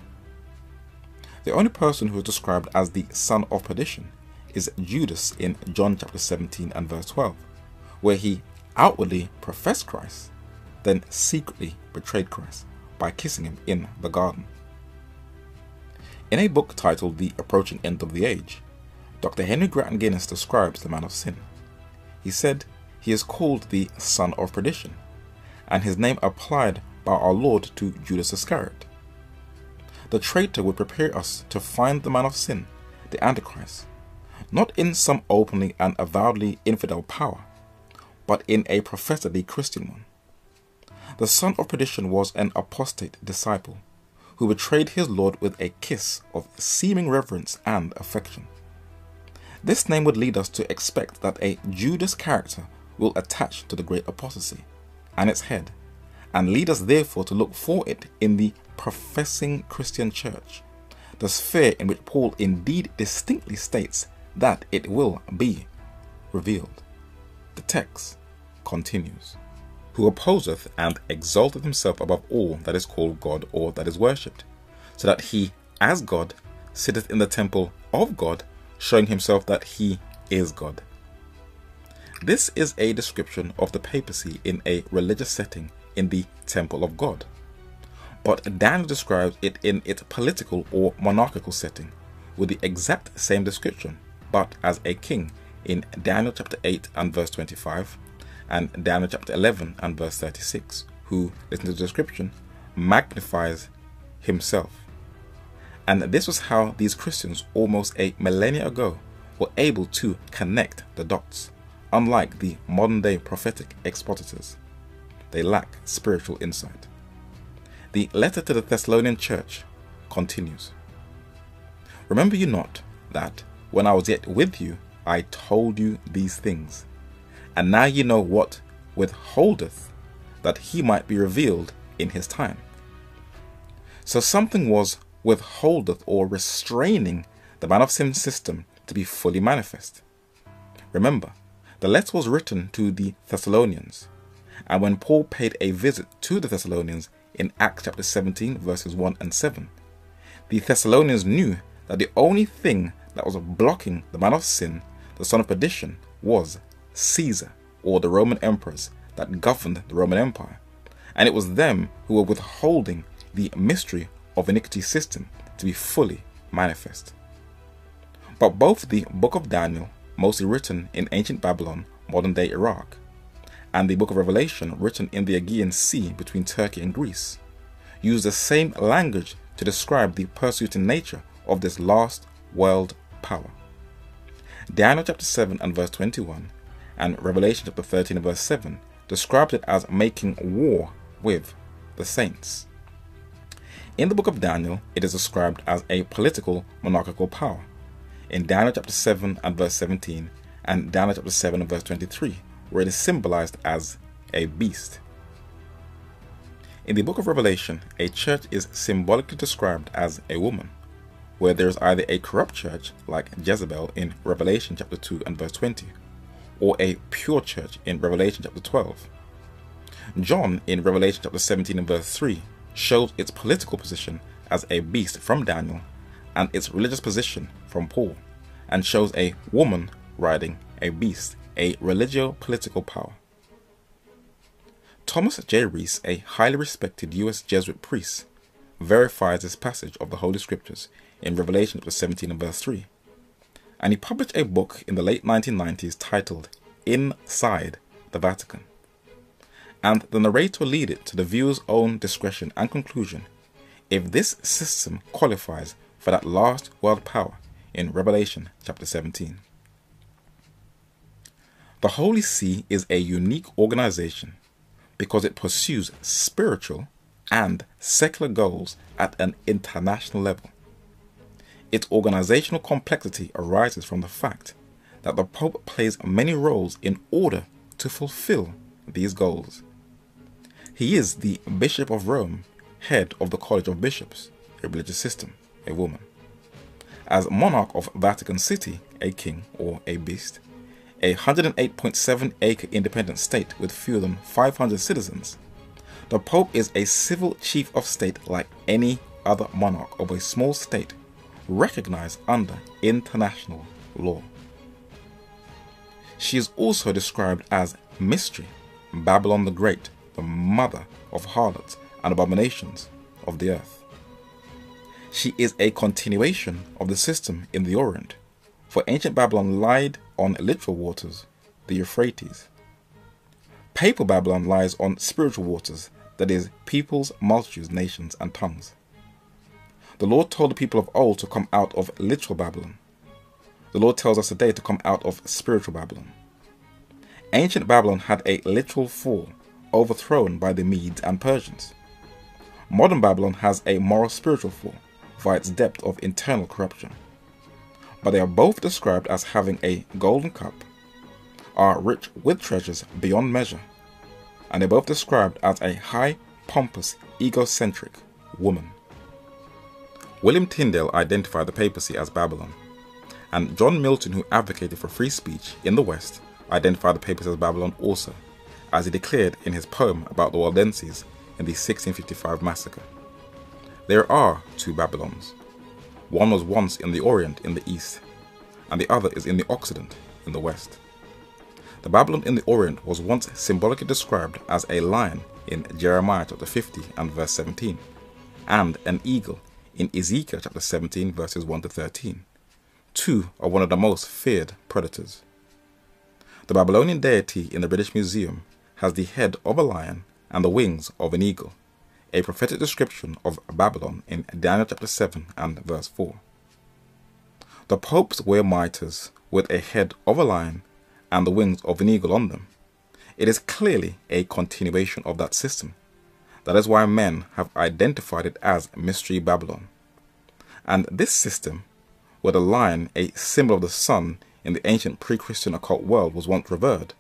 The only person who is described as the son of perdition is Judas in John chapter 17 and verse 12, where he outwardly professed Christ, then secretly betrayed Christ by kissing him in the garden. In a book titled The Approaching End of the Age, Dr. Henry Grattan Guinness describes the man of sin. He said he is called the son of perdition, and his name applied by our Lord to Judas Iscariot. The traitor would prepare us to find the man of sin, the Antichrist, not in some openly and avowedly infidel power, but in a professedly Christian one. The son of perdition was an apostate disciple who betrayed his Lord with a kiss of seeming reverence and affection. This name would lead us to expect that a Judas character will attach to the great apostasy and its head, and lead us therefore to look for it in the professing Christian church, the sphere in which Paul indeed distinctly states that it will be revealed. The text continues, "Who opposeth and exalteth himself above all that is called God or that is worshipped, so that he, as God, sitteth in the temple of God, showing himself that he is God." This is a description of the papacy in a religious setting in the temple of God. But Daniel describes it in its political or monarchical setting with the exact same description, but as a king in Daniel chapter 8 and verse 25, and Daniel chapter 11 and verse 36, who, listen to the description, magnifies himself. And this was how these Christians almost a millennia ago were able to connect the dots, unlike the modern day prophetic expositors. They lack spiritual insight. The letter to the Thessalonian church continues. Remember you not that when I was yet with you, I told you these things, and now ye know what withholdeth, that he might be revealed in his time. So something was withholdeth or restraining the man of sin system to be fully manifest. Remember, the letter was written to the Thessalonians, and when Paul paid a visit to the Thessalonians in Acts chapter 17 verses 1 and 7, the Thessalonians knew that the only thing that was blocking the man of sin, the son of perdition, was Caesar, or the Roman emperors that governed the Roman Empire, and it was them who were withholding the mystery of iniquity system to be fully manifest. But both the book of Daniel, mostly written in ancient Babylon, modern day Iraq, and the book of Revelation, written in the Aegean Sea between Turkey and Greece, use the same language to describe the persecuting nature of this last world power. Daniel chapter 7 and verse 21 and Revelation chapter 13 and verse 7 describes it as making war with the saints. In the book of Daniel, it is described as a political monarchical power. In Daniel chapter 7 and verse 17 and Daniel chapter 7 and verse 23, where it is symbolized as a beast. In the book of Revelation, a church is symbolically described as a woman, where there is either a corrupt church like Jezebel in Revelation chapter 2 and verse 20, or a pure church in Revelation chapter 12. John in Revelation chapter 17 and verse 3 shows its political position as a beast from Daniel and its religious position from Paul, and shows a woman riding a beast, a religio-political power. Thomas J. Rees, a highly respected U.S. Jesuit priest, verifies this passage of the Holy Scriptures in Revelation chapter 17 and verse 3, and he published a book in the late 1990s titled Inside the Vatican. And the narrator will lead it to the viewer's own discretion and conclusion if this system qualifies for that last world power in Revelation chapter 17. The Holy See is a unique organization because it pursues spiritual and secular goals at an international level. Its organizational complexity arises from the fact that the Pope plays many roles in order to fulfill these goals. He is the Bishop of Rome, head of the College of Bishops, a religious system, a woman. As monarch of Vatican City, a king or a beast, a 108.7-acre independent state with fewer than 500 citizens, the Pope is a civil chief of state like any other monarch of a small state recognized under international law. She is also described as Mystery, Babylon the Great, the mother of harlots and abominations of the earth. She is a continuation of the system in the Orient, for ancient Babylon lied on literal waters, the Euphrates. Papal Babylon lies on spiritual waters, that is, peoples, multitudes, nations, and tongues. The Lord told the people of old to come out of literal Babylon. The Lord tells us today to come out of spiritual Babylon. Ancient Babylon had a literal fall, overthrown by the Medes and Persians. Modern Babylon has a moral spiritual fall via its depth of internal corruption. But they are both described as having a golden cup, are rich with treasures beyond measure, and they're both described as a high, pompous, egocentric woman. William Tyndale identified the papacy as Babylon, and John Milton, who advocated for free speech in the West, identified the papacy as Babylon also, as he declared in his poem about the Waldenses in the 1655 massacre. There are two Babylons. One was once in the Orient in the East, and the other is in the Occident in the West. The Babylon in the Orient was once symbolically described as a lion in Jeremiah chapter 50 and verse 17, and an eagle in Ezekiel chapter 17 verses 1 to 13. Two are one of the most feared predators. The Babylonian deity in the British Museum has the head of a lion and the wings of an eagle, a prophetic description of Babylon in Daniel chapter 7 and verse 4. The popes wear mitres with a head of a lion and the wings of an eagle on them. It is clearly a continuation of that system. That is why men have identified it as Mystery Babylon. And this system, where the lion, a symbol of the sun in the ancient pre-Christian occult world, was once revered,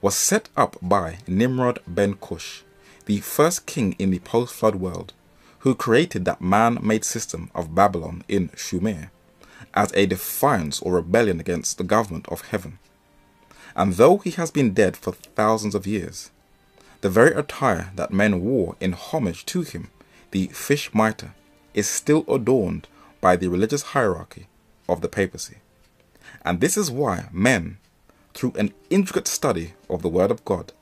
was set up by Nimrod ben Cush, the first king in the post-flood world, who created that man-made system of Babylon in Shumer, as a defiance or rebellion against the government of heaven. And though he has been dead for thousands of years, the very attire that men wore in homage to him, the fish mitre, is still adorned by the religious hierarchy of the papacy. And this is why men, through an intricate study of the Word of God,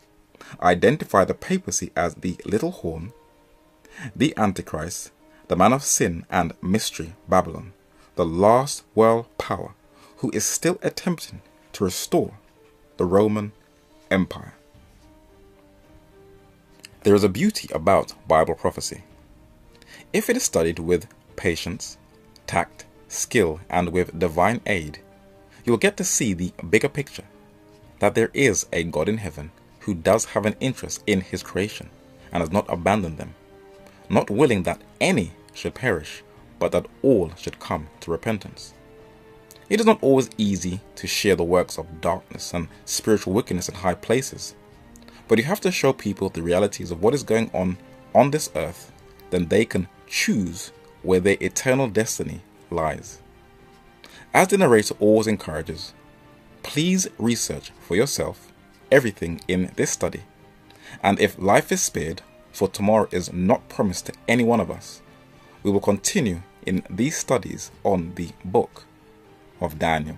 identify the papacy as the little horn, the Antichrist, the man of sin, and Mystery Babylon, the last world power who is still attempting to restore the Roman Empire. There is a beauty about Bible prophecy. If it is studied with patience, tact, skill, and with divine aid, you will get to see the bigger picture, that there is a God in heaven who does have an interest in his creation and has not abandoned them, not willing that any should perish, but that all should come to repentance. It is not always easy to share the works of darkness and spiritual wickedness in high places, but you have to show people the realities of what is going on this earth, then they can choose where their eternal destiny lies. As the narrator always encourages, please research for yourself everything in this study, and if life is spared, for tomorrow is not promised to any one of us, we will continue in these studies on the book of Daniel.